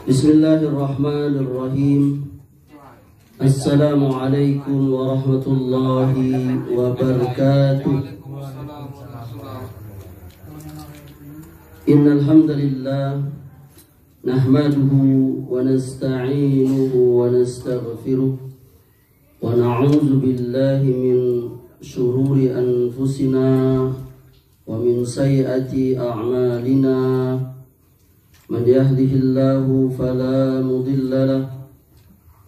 Bismillahirrahmanirrahim. Assalamualaikum warahmatullahi wabarakatuh. Innal hamdalillah nahmaduhu wa nasta'inuhu wa nastaghfiruh wa na'udzu billahi min shururi anfusina wa min sayyiati a'malina. Man yahdihillahu fala mudilla lahu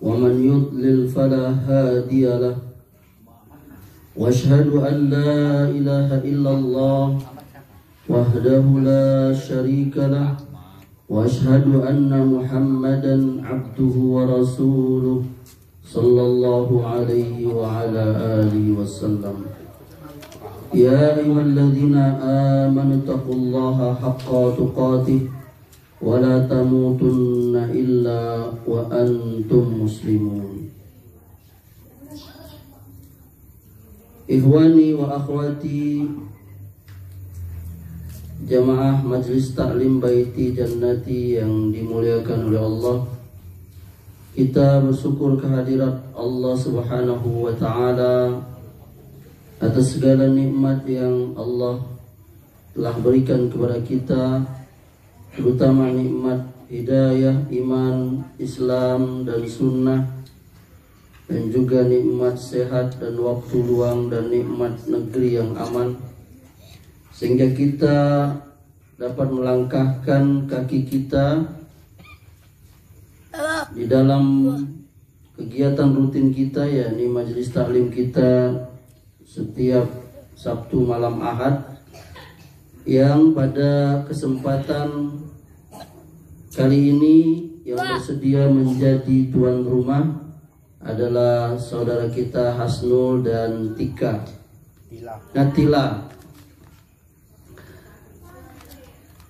wa man yudlil fala hadiya lahu. Wa asyhadu an la ilaha illallah wahdahu la syarika lahu wa asyhadu anna Muhammadan abduhu wa rasuluh sallallahu alaihi wa ala alihi wasallam. Ya ayyuhalladzina amanu taqullaha haqqa tuqatih wa la tamutunna illa wa antum muslimun. Ikhwani wa akhwati jamaah Majelis Taklim Baiti Jannati yang dimuliakan oleh Allah, kita bersyukur kehadirat Allah Subhanahu wa ta'ala atas segala nikmat yang Allah telah berikan kepada kita, terutama nikmat hidayah, iman, Islam dan sunnah, dan juga nikmat sehat dan waktu luang, dan nikmat negeri yang aman, sehingga kita dapat melangkahkan kaki kita di dalam kegiatan rutin kita, yakni majelis taklim kita setiap Sabtu malam Ahad, yang pada kesempatan kali ini yang bersedia menjadi tuan rumah adalah saudara kita Hasnul dan Tika Natila.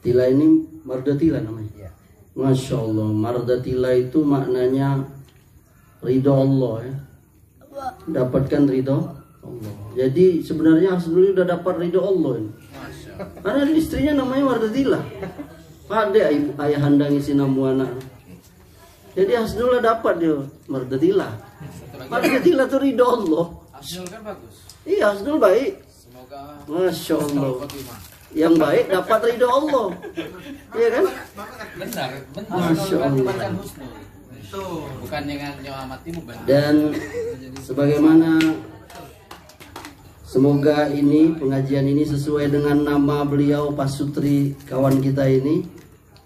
Tila ini Mardatila namanya. Masya Allah, Mardatila itu maknanya ridho Allah, ya. Dapatkan ridho Allah. Jadi sebenarnya Hasnul udah dapat ridho Allah ini. Karena istrinya namanya Mardatila. Ada ayah handang isi namu anak. Jadi Hasnul dapat dia Mardatila. Mardatila itu ridho Allah. Hasnul kan bagus. Iya, Hasnul baik. Semoga Masya Allah. Yang baik dapat ridho Allah. Iya kan? Benar. Masya Allah. Bukan husnul. Itu bukan dengan nyawa matimu benar. Dan sebagaimana semoga ini pengajian ini sesuai dengan nama beliau Pak Sutri, kawan kita ini,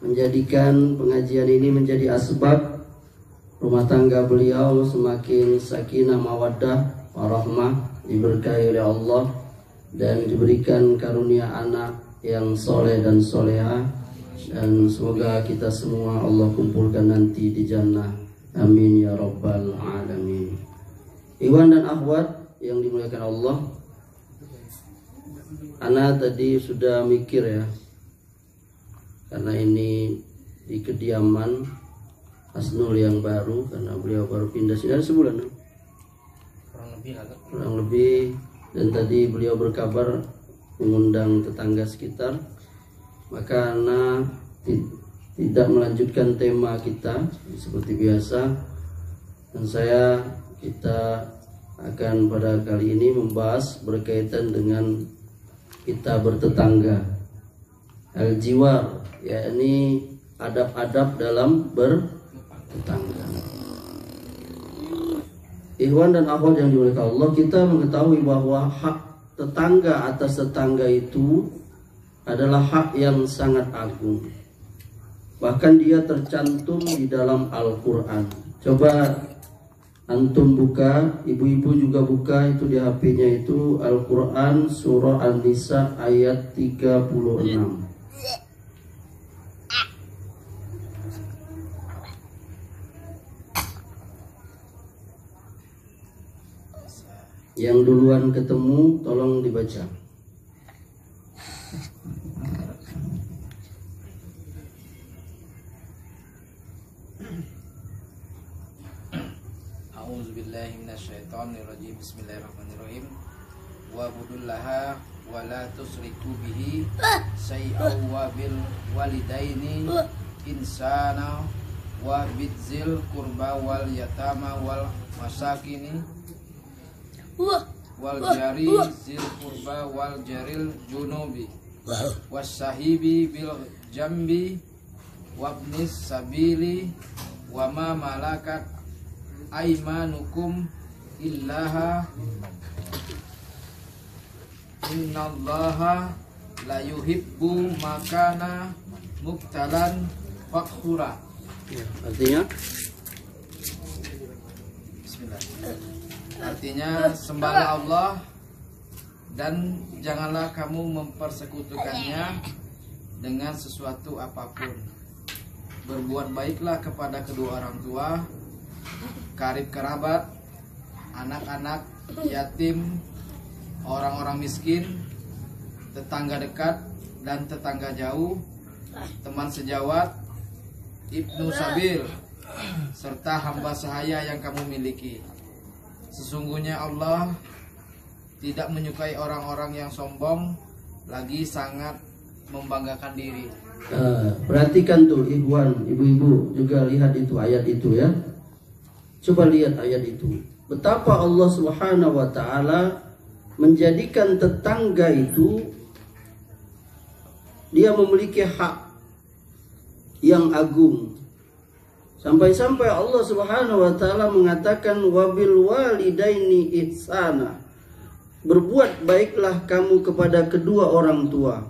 menjadikan pengajian ini menjadi asbab rumah tangga beliau semakin sakinah mawaddah warahmah, diberkahi oleh Allah, dan diberikan karunia anak yang soleh dan soleha, dan semoga kita semua Allah kumpulkan nanti di jannah, amin ya rabbal alamin. Iwan dan akhwat yang dimuliakan Allah, ana tadi sudah mikir ya, karena ini di kediaman Hasnul yang baru, karena beliau baru pindah sini ada sebulan kurang lebih. Dan tadi beliau berkabar mengundang tetangga sekitar, maka ana tidak melanjutkan tema kita seperti biasa, dan kita akan pada kali ini membahas berkaitan dengan kita bertetangga, al-jiwar, yakni adab-adab dalam bertetangga. Ikhwan dan akhwat yang dimuliakan Allah, kita mengetahui bahwa hak tetangga atas tetangga itu adalah hak yang sangat agung. Bahkan dia tercantum di dalam Al-Quran. Coba antum buka, ibu-ibu juga buka itu di HP-nya itu Al-Quran surah An-Nisa ayat 36. Yang duluan ketemu tolong dibaca. A'udzubillahi minasyaitonirrajim. Bismillahirrahmanirrahim. Wa'budullaha wa la tusyriku bihi syai'an wa bil walidaini insana wa bidzil qurba wal yatama wal masakini wal jari zil qurba wal jaril junubi wasahibi bil jambi wabnis sabili wa ma malakat aimanukum illaha innallaha la yuhibbu makana muktalan fakhura. Ya, artinya Bismillah. Artinya sembahlah Allah dan janganlah kamu mempersekutukannya dengan sesuatu apapun. Berbuat baiklah kepada kedua orang tua, karib kerabat, anak-anak yatim, orang-orang miskin, tetangga dekat dan tetangga jauh, teman sejawat, ibnu sabil, serta hamba sahaya yang kamu miliki. Sesungguhnya Allah tidak menyukai orang-orang yang sombong, lagi sangat membanggakan diri. Perhatikan tuh ikhwan, ibu-ibu juga lihat itu ayat itu ya. Coba lihat ayat itu. Betapa Allah Subhanahu wa taala menjadikan tetangga itu dia memiliki hak yang agung. Sampai-sampai Allah Subhanahu wa taala mengatakan wabil walidaini ihsana. Berbuat baiklah kamu kepada kedua orang tua.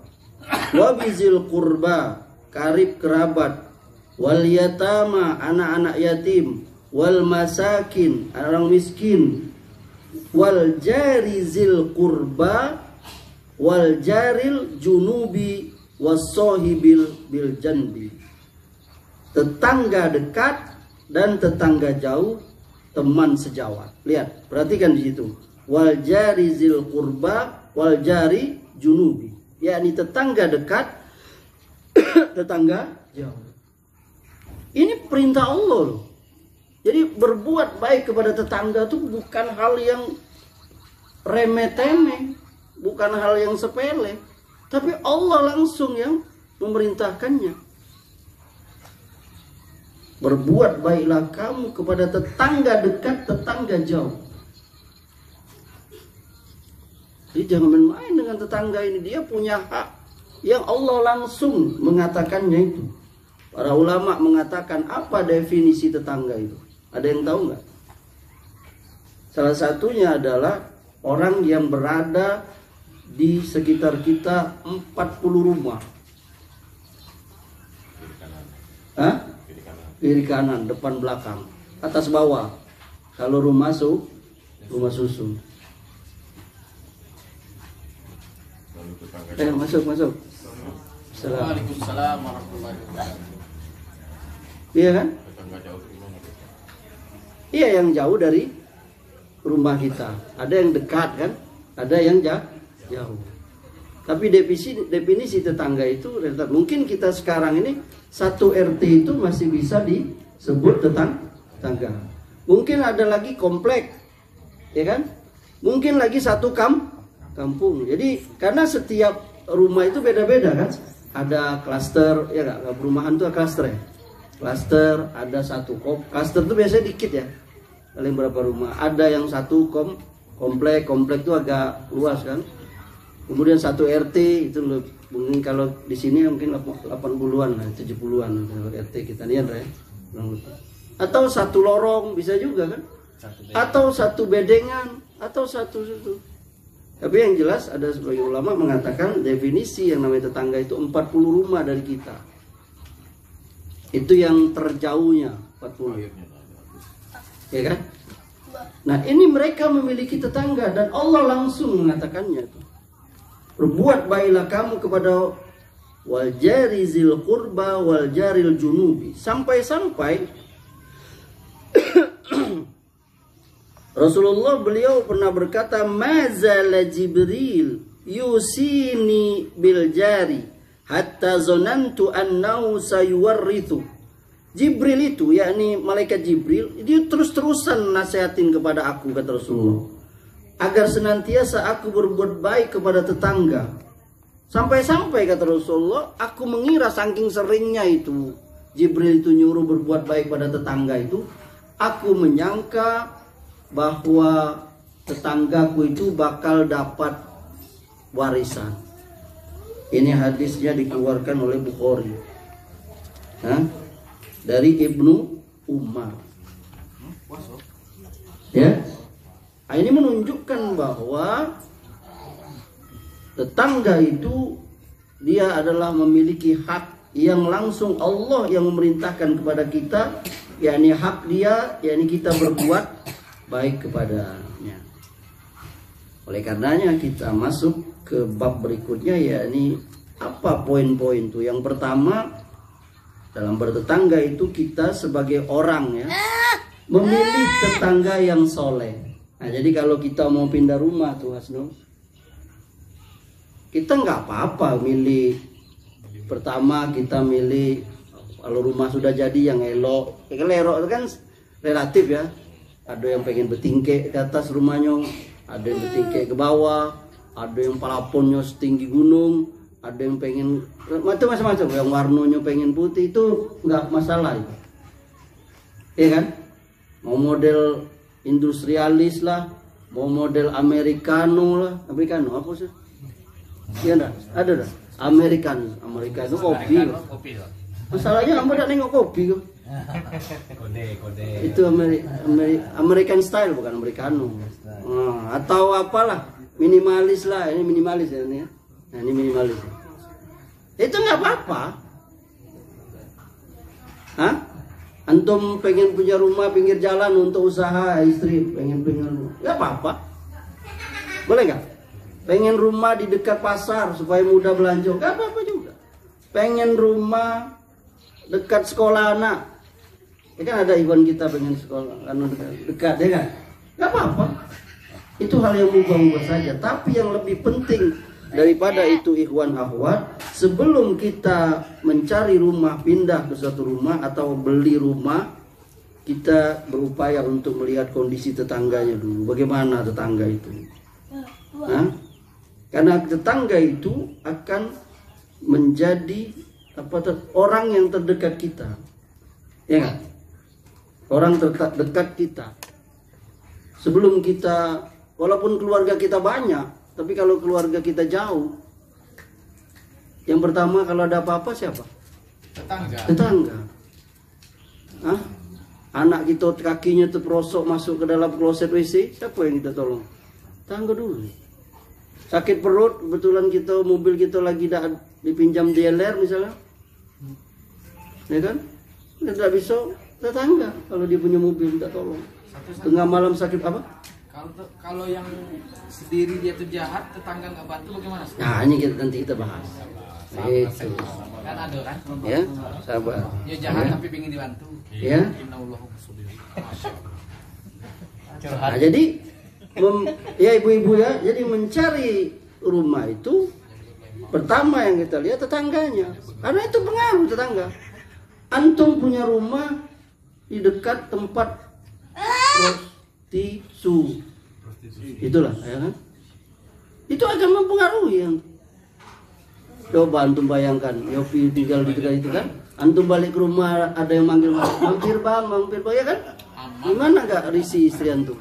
Wabizil qurba, karib kerabat, wal yatama, anak-anak yatim, wal masakin, orang miskin, wal jarizil qurba, wal jaril junubi, wasohibil bil janbi. Tetangga dekat dan tetangga jauh, teman sejawat. Lihat, perhatikan di situ. Wal jarizil qurba, wal jari junubi. Yakni tetangga dekat, tetangga jauh. Ini perintah Allah loh. Jadi berbuat baik kepada tetangga itu bukan hal yang remeh-temeh, bukan hal yang sepele, tapi Allah langsung yang memerintahkannya. Berbuat baiklah kamu kepada tetangga dekat, tetangga jauh. Jadi jangan main-main dengan tetangga ini. Dia punya hak yang Allah langsung mengatakannya itu. Para ulama mengatakan apa definisi tetangga itu? Ada yang tahu nggak? Salah satunya adalah orang yang berada di sekitar kita 40 rumah. Hah? Kiri kanan, depan belakang, atas bawah. Kalau rumah susun. Masuk. Waalaikumsalam warahmatullahi wabarakatuh. Iya kan? Iya, yang jauh dari rumah kita. Ada yang dekat kan? Ada yang jauh. Tapi definisi tetangga itu mungkin kita sekarang ini satu RT itu masih bisa disebut tetangga. Mungkin ada lagi komplek, ya kan? Mungkin lagi satu kampung. Jadi karena setiap rumah itu beda-beda kan? Ada klaster, ya nggak? Perumahan tuh klaster ya. Klaster ada satu klaster tuh biasanya dikit ya. Paling berapa rumah? Ada yang satu komplek tuh agak luas kan? Kemudian satu RT itu mungkin kalau di sini mungkin 80-an lah, 70-an RT kita lihat ya. Atau satu lorong bisa juga kan? Atau satu bedengan, atau satu situ. Tapi yang jelas ada sebagian ulama mengatakan definisi yang namanya tetangga itu 40 rumah dari kita. Itu yang terjauhnya 40. Ya kan? Nah, ini mereka memiliki tetangga dan Allah langsung mengatakannya itu. Berbuat baiklah kamu kepada wal jarizil qurba wal jaril junubi. Sampai-sampai Rasulullah beliau pernah berkata, mazala Jibril yusini bil jari hatta zonantu annahu sayuwarrithu. Jibril itu, yakni malaikat Jibril, dia terus-terusan nasihatin kepada aku, kata Rasulullah, agar senantiasa aku berbuat baik kepada tetangga. Sampai-sampai kata Rasulullah, aku mengira saking seringnya itu Jibril itu nyuruh berbuat baik pada tetangga itu, aku menyangka bahwa tetanggaku itu bakal dapat warisan. Ini hadisnya dikeluarkan oleh Bukhari. Dari Ibnu Umar. Ya. Nah, ini menunjukkan bahwa tetangga itu dia adalah memiliki hak yang langsung Allah yang memerintahkan kepada kita, yakni hak dia, yakni kita berbuat baik kepadanya. Oleh karenanya kita masuk ke bab berikutnya, yakni apa poin-poin itu. Yang pertama, dalam bertetangga itu kita sebagai orang ya memilih tetangga yang soleh. Nah, jadi kalau kita mau pindah rumah tuh Hasno, kita nggak apa-apa milih. Pertama kita milih kalau rumah sudah jadi yang elok. Elok itu kan relatif ya. Ada yang pengen bertingkek ke atas rumahnya, ada yang bertingkek ke bawah, ada yang palaponnya setinggi gunung, ada yang pengen macam-macam, yang warnanya pengen putih, itu nggak masalah. Iya kan? Mau model industrialis lah, mau model americano lah. Americano apa sih? Iya enggak? Ada dah. Americano kopi. Masalahnya kamu tidak nengok kopi kok. Kode. Itu American style bukan americano. Atau apalah, minimalis lah. Ini minimalis ya ini ya. Nah, ini minimalis. Itu nggak apa-apa. Hah? Antum pengen punya rumah pinggir jalan untuk usaha, istri pengen rumah, nggak apa-apa. Boleh nggak? Pengen rumah di dekat pasar supaya mudah belanja, nggak apa-apa juga. Pengen rumah dekat sekolah anak, ya kan ada ikhwan kita pengen sekolah dekat ya kan? Nggak apa-apa. Itu hal yang mubah-mubah saja. Tapi yang lebih penting daripada itu ikhwan akhwat, sebelum kita mencari rumah, pindah ke suatu rumah atau beli rumah, kita berupaya untuk melihat kondisi tetangganya dulu. Bagaimana tetangga itu? Karena tetangga itu akan menjadi orang yang terdekat kita. Ya kan? Orang terdekat kita. Sebelum kita, walaupun keluarga kita banyak, tapi kalau keluarga kita jauh, yang pertama kalau ada apa-apa siapa? Tetangga. Anak kita kakinya terperosok masuk ke dalam kloset WC, siapa yang kita tolong? Tetangga dulu. Sakit perut, kebetulan mobil kita lagi dipinjam DLR misalnya, ya kan? Tidak bisa tetangga kalau dia punya mobil kita tolong. Tengah malam sakit apa? Kalau yang sendiri dia tuh jahat, tetangga nggak bantu bagaimana? Nah ini nanti kita bahas. Itu kan ada kan? Ya, sabar. Dia jahat tapi pengen dibantu. Ya. Nah, jadi ya ibu-ibu ya, jadi mencari rumah itu pertama yang kita lihat tetangganya, karena itu pengaruh tetangga. Antum punya rumah di dekat tempat prostitusi, itulah ya kan? Itu akan mempengaruhi yang. Coba antum bayangkan, Yopi tinggal di dekat itu kan, antum balik ke rumah ada yang manggil, mampir bang, ya kan? Gimana gak risih istri antum?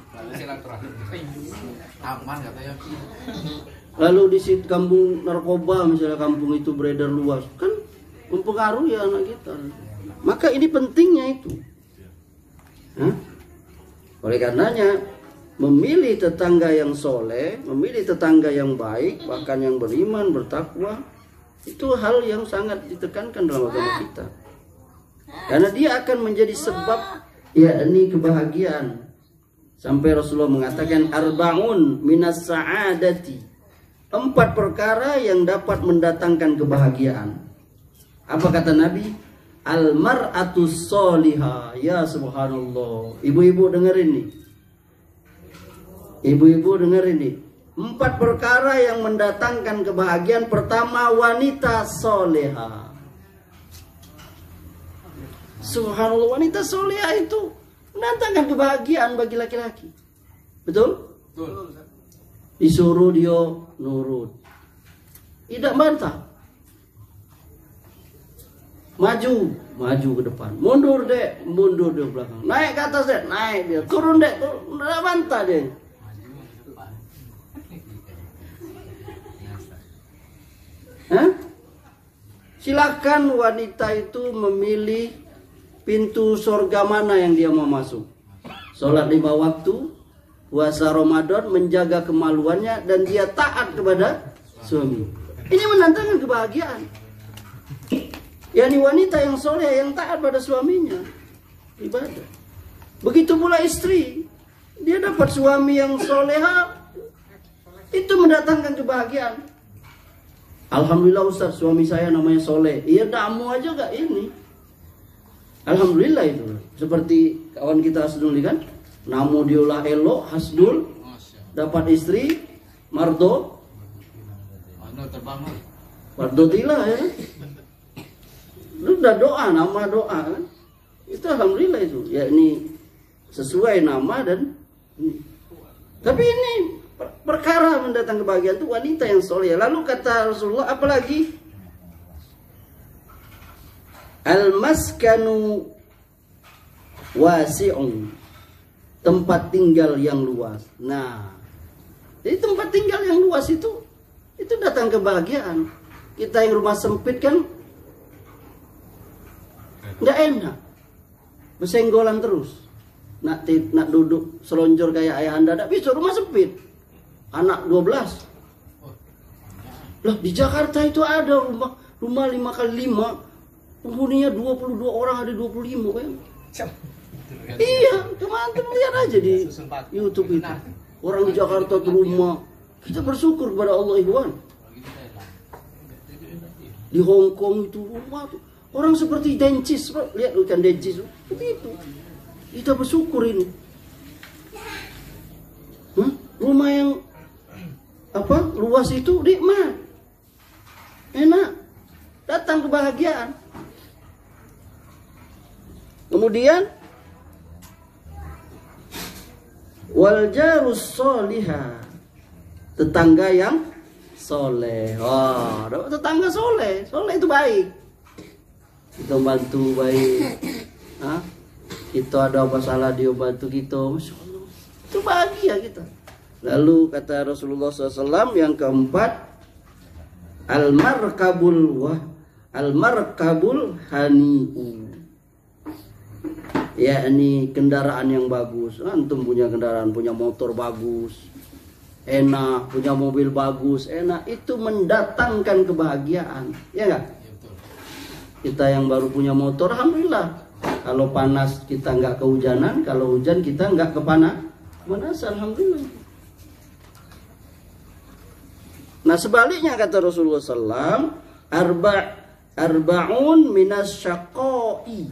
Aman katanya. Lalu di situ kampung narkoba misalnya, kampung itu beredar luas, kan mempengaruhi anak kita. Maka ini pentingnya itu. Oleh karenanya memilih tetangga yang soleh, memilih tetangga yang baik, bahkan yang beriman, bertakwa, itu hal yang sangat ditekankan dalam agama kita. Karena dia akan menjadi sebab yakni kebahagiaan. Sampai Rasulullah mengatakan arba'un minas sa'adati. 4 perkara yang dapat mendatangkan kebahagiaan. Apa kata Nabi? Al-mar'atu sholihah. Ya subhanallah. Ibu-ibu dengerin nih. Ibu-ibu dengerin nih. 4 perkara yang mendatangkan kebahagiaan. Pertama, wanita solehah. Subhanallah, wanita solehah itu mendatangkan kebahagiaan bagi laki-laki. Betul? Betul. Disuruh dia nurut, tidak bantah. maju ke depan, mundur dek, mundur di belakang, naik ke atas dek, naik dia, turun dek, turun, udah bantah dia. Hah? Silakan wanita itu memilih pintu surga mana yang dia mau masuk. Sholat 5 waktu, puasa Ramadan, menjaga kemaluannya, dan dia taat kepada suami. Ini menantangkan kebahagiaan. Yani wanita yang soleh, yang taat pada suaminya, ibadah. Begitu pula istri, dia dapat suami yang soleha, itu mendatangkan kebahagiaan. Alhamdulillah Ustaz, suami saya namanya soleh. Iya, damu aja gak ini. Alhamdulillah itu. Seperti kawan kita Hasdul kan, namu diolah elok, Hasdul dapat istri Mardo, Mardo Tila ya. Lu udah doa, nama doa kan. Itu alhamdulillah itu. Ya ini sesuai nama dan ini. Tapi ini perkara mendatang kebahagiaan itu wanita yang soleh. Lalu kata Rasulullah apalagi? Al-maskanu wasi'un, tempat tinggal yang luas. Nah, jadi tempat tinggal yang luas itu datang kebahagiaan. Kita yang rumah sempit kan nggak enak, bersenggolan terus. Nak duduk selonjor kayak ayah anda, tak bisa, rumah sempit. Anak 12. Lah di Jakarta itu ada rumah 5x5, penghuninya 22 orang, ada 25 kan. Iya, teman-teman lihat aja di YouTube itu. Orang di Jakarta tuh rumah. Kita bersyukur kepada Allah Ikhwan. Di Hong Kong itu rumah tuh. Orang seperti Dencis, lihat ikan Dencis begitu. Kita bersyukur ini. Rumah yang luas itu nikmat, enak, datang kebahagiaan. Kemudian wal jarus solihah, tetangga yang soleh. Wah, tetangga soleh, soleh itu baik. Kita bantu baik. Kita ada apa salah dia bantu kita, Masya Allah. Itu bahagia kita. Lalu kata Rasulullah SAW yang keempat, al-markabul hani'u, yakni kendaraan yang bagus. Antum punya kendaraan, punya motor bagus, enak, punya mobil bagus, enak, itu mendatangkan kebahagiaan, ya enggak? Kita yang baru punya motor, alhamdulillah. Kalau panas kita nggak kehujanan, kalau hujan kita nggak kepanasan, alhamdulillah. Nah sebaliknya kata Rasulullah SAW, arba'un minas syaqai,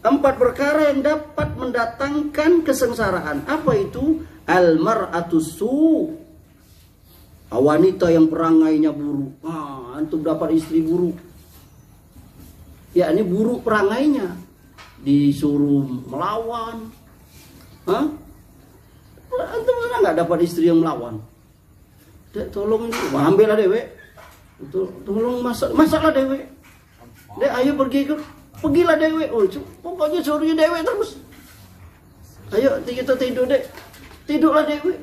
4 perkara yang dapat mendatangkan kesengsaraan. Apa itu? Al-mar'atus su', wanita yang perangainya buruk. Antum dapat istri buruk, ya ini buruk perangainya, disuruh melawan. Antum pernah nggak dapat istri yang melawan? Dek tolong ini, ambillah dewek, tolong masaklah dewek. Dek ayo pergilah dewek. Pokoknya suruhnya dewek terus. Ayo kita tidur dek, tidurlah dewek.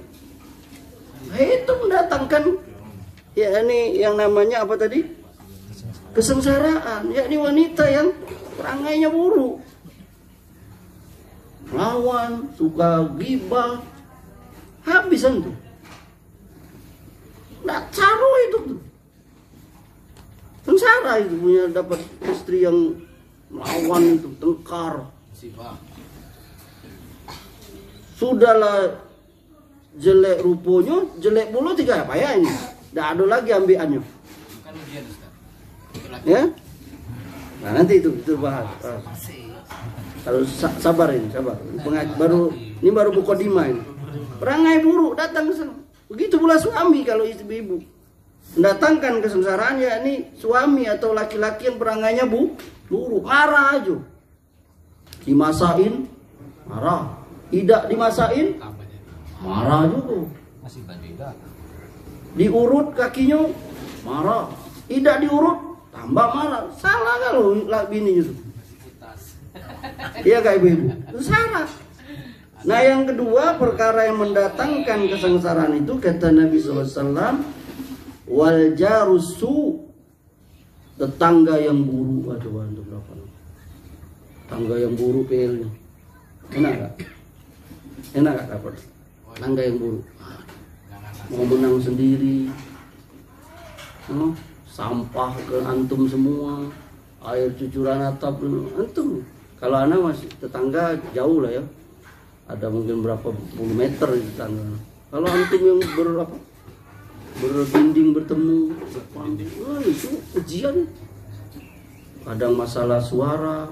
Itu mendatangkan ya ini yang namanya apa tadi? Kesengsaraan. Yakni wanita yang perangainya buruk, lawan, suka gibah, habisan tuh. Nggak caro itu tuh. Sengsara itu punya dapat istri yang melawan itu, tengkar. Sudahlah jelek rupanya, jelek bulu tiga apa ya ini? Nggak ada lagi ambiannya. Ya? Nah nanti itu bahas. Kalau sabar ini, sabar. Ini baru mukadimah ini. Perangai buruk datang ke sana. Begitu pula suami kalau ibu mendatangkan kesengsaraan, ya ini suami atau laki-laki yang perangainya buruk, marah aja. Dimasain, marah. Tidak dimasain, marah juga. Diurut kakinya, marah. Tidak diurut, tambah marah. Salah kalau bini itu. Iya kak ibu-ibu, itu salah. Nah yang kedua, perkara yang mendatangkan kesengsaraan itu kata Nabi SAW, wal jarusu, tetangga yang buruk. Aduh, untuk berapa? Tetangga yang buruk PL-nya. Enak gak? Enak gak dapat? Tetangga yang buruk. Mau menang sendiri. Sampah ke antum semua. Air cucuran atap antum. Kalau anak masih tetangga jauh lah ya. Ada mungkin berapa puluh meter di tetangga. Kalau antum yang berdinding bertemu, itu ujian. Kadang masalah suara,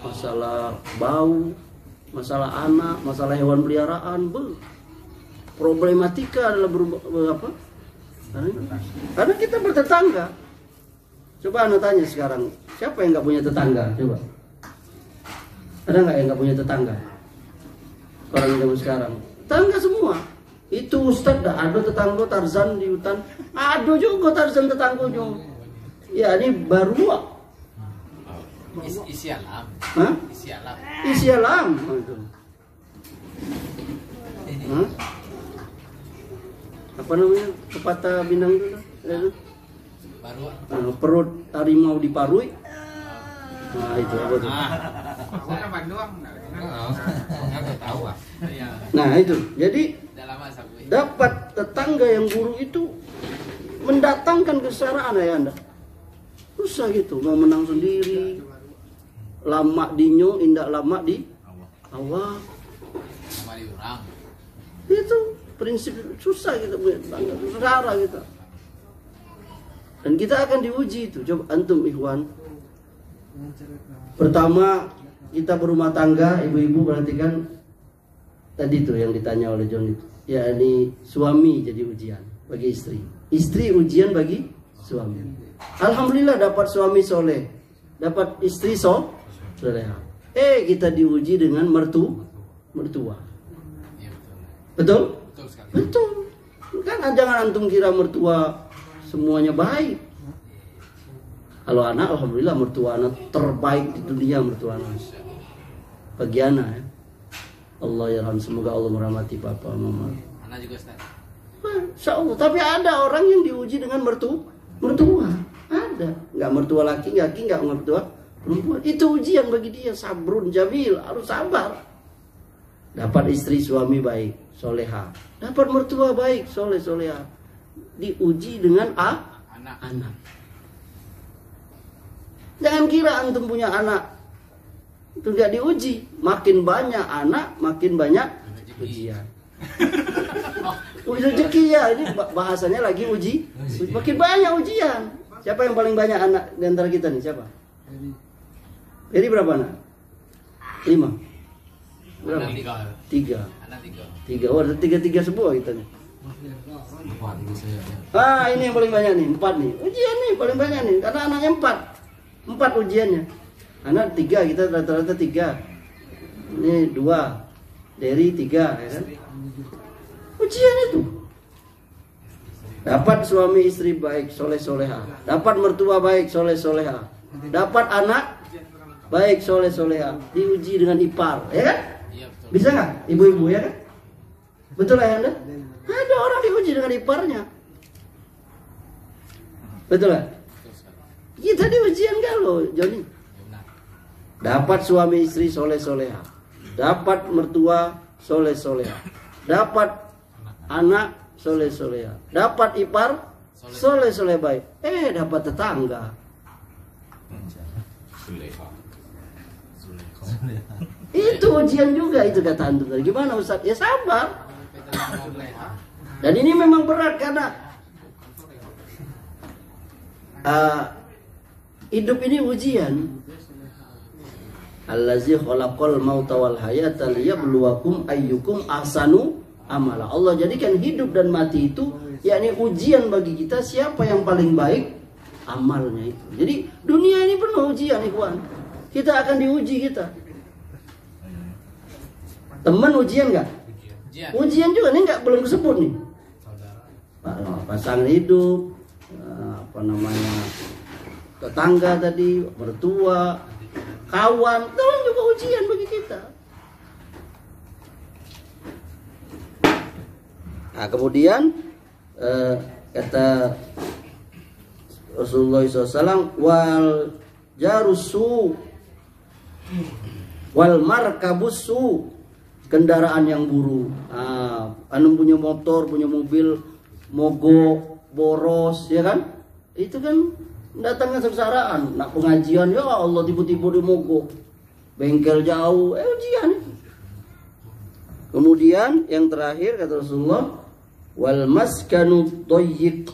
masalah bau, masalah anak, masalah hewan peliharaan, problematika adalah apa? Karena kita bertetangga. Coba anda tanya sekarang, siapa yang nggak punya tetangga? Coba. Ada nggak yang nggak punya tetangga? Orang zaman sekarang, tetangga semua. Itu Ustadz, ada tetangga Tarzan di hutan, ada juga Tarzan tetangganya. Ya ini baru. Isi alam. Hah? Isi alam. Isi alam. Apa namanya pepatah Minang itu? Baru. Perut harimau diparui. Nah itu apa tuh? Nah itu, jadi dapat tetangga yang buruk itu mendatangkan kesengsaraan ya anda. Susah gitu, mau menang sendiri, lama dinyo, indak lama di awal. Itu prinsip susah kita punya tetangga, susah kita. Dan kita akan diuji itu. Coba antum ikhwan. Pertama kita berumah tangga, ibu-ibu perhatikan tadi tuh yang ditanya oleh John itu. Ya ini suami jadi ujian bagi istri. Istri ujian bagi suami. Alhamdulillah dapat suami soleh, dapat istri soleha. Kita diuji dengan mertua. Betul? Betul. Kan jangan antum kira mertua semuanya baik. Kalau anak, alhamdulillah mertua anak terbaik di dunia, mertua anak. Bagi anak ya. Allah yarham, semoga Allah merahmati papa mama. Anak juga Ustaz. Insya Allah. Tapi ada orang yang diuji dengan mertua. Ada. Nggak mertua laki, nggak mertua perempuan. Itu ujian bagi dia. Sabrun jamil, harus sabar. Dapat istri suami baik, soleha. Dapat mertua baik, soleha. Diuji dengan anak. Jangan kira antum punya anak itu nggak diuji. Makin banyak anak, makin banyak ujian. Rezeki ya, ini bahasanya lagi uji. Makin banyak ujian. Siapa yang paling banyak anak di antara kita nih? Siapa? Jadi berapa anak? 5. Berapa? 3. Tiga. Oh, ada 3 semua kita nih. Ini yang paling banyak nih, 4 nih. Ujian nih paling banyak nih, karena anaknya 4 ujiannya. Anak 3, kita rata-rata 3. Ini 2, dari 3 ya kan? Ujian itu. Dapat suami istri baik, soleh-soleha. Dapat mertua baik, soleh-soleha. Dapat anak baik, soleh-soleha. Diuji dengan ipar, ya kan? Bisa nggak ibu-ibu ya kan? Betul ya anda? Ada orang diuji dengan iparnya. Betul ya? Kita diujian nggak loh, Joni? Dapat suami istri soleh-soleha. Dapat mertua soleh-soleha. Dapat anak soleh-soleha. Dapat ipar soleh-soleh baik. Dapat tetangga. Itu ujian juga itu kata antum tadi. Gimana Ustaz? Ya sabar. Dan ini memang berat karena hidup ini ujian. Allazi khalaqal mauta wal hayata liyabluwakum ayyukum ahsanu amala. Allah jadikan hidup dan mati itu yakni ujian bagi kita, siapa yang paling baik amalnya itu. Jadi dunia ini penuh ujian, ikhwan. Kita akan diuji kita. Teman ujian nggak? Ujian juga nih, nggak belum disebut nih. Pasangan hidup, apa namanya, tetangga tadi, mertua, kawan, itu juga ujian bagi kita. Nah, kemudian kata Rasulullah SAW, wal jarusu wal markabusu, kendaraan yang buruk. Anu punya motor, punya mobil, mogok, boros, ya kan? Itu kan datangnya kesengsaraan. Nak pengajian, ya Allah, tiba-tiba di mogok, bengkel jauh, ujian itu. Kemudian yang terakhir kata Rasulullah, wal maskanu thayyib,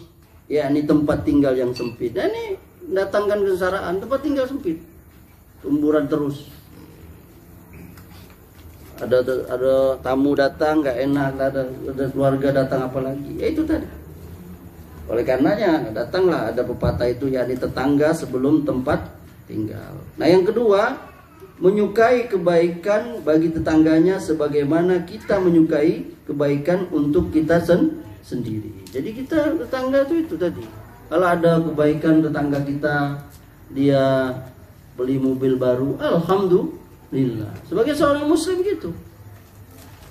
yakni tempat tinggal yang sempit. Dan ini datangkan kesengsaraan, tempat tinggal sempit, tumburan terus. Ada tamu datang nggak enak, ada keluarga datang apalagi, ya itu tadi. Oleh karenanya datanglah, ada pepatah itu, yakni tetangga sebelum tempat tinggal. Nah yang kedua, menyukai kebaikan bagi tetangganya sebagaimana kita menyukai kebaikan untuk kita sendiri. Jadi kita tetangga itu tadi. Kalau ada kebaikan tetangga kita, dia beli mobil baru, alhamdulillah. Sebagai seorang muslim gitu,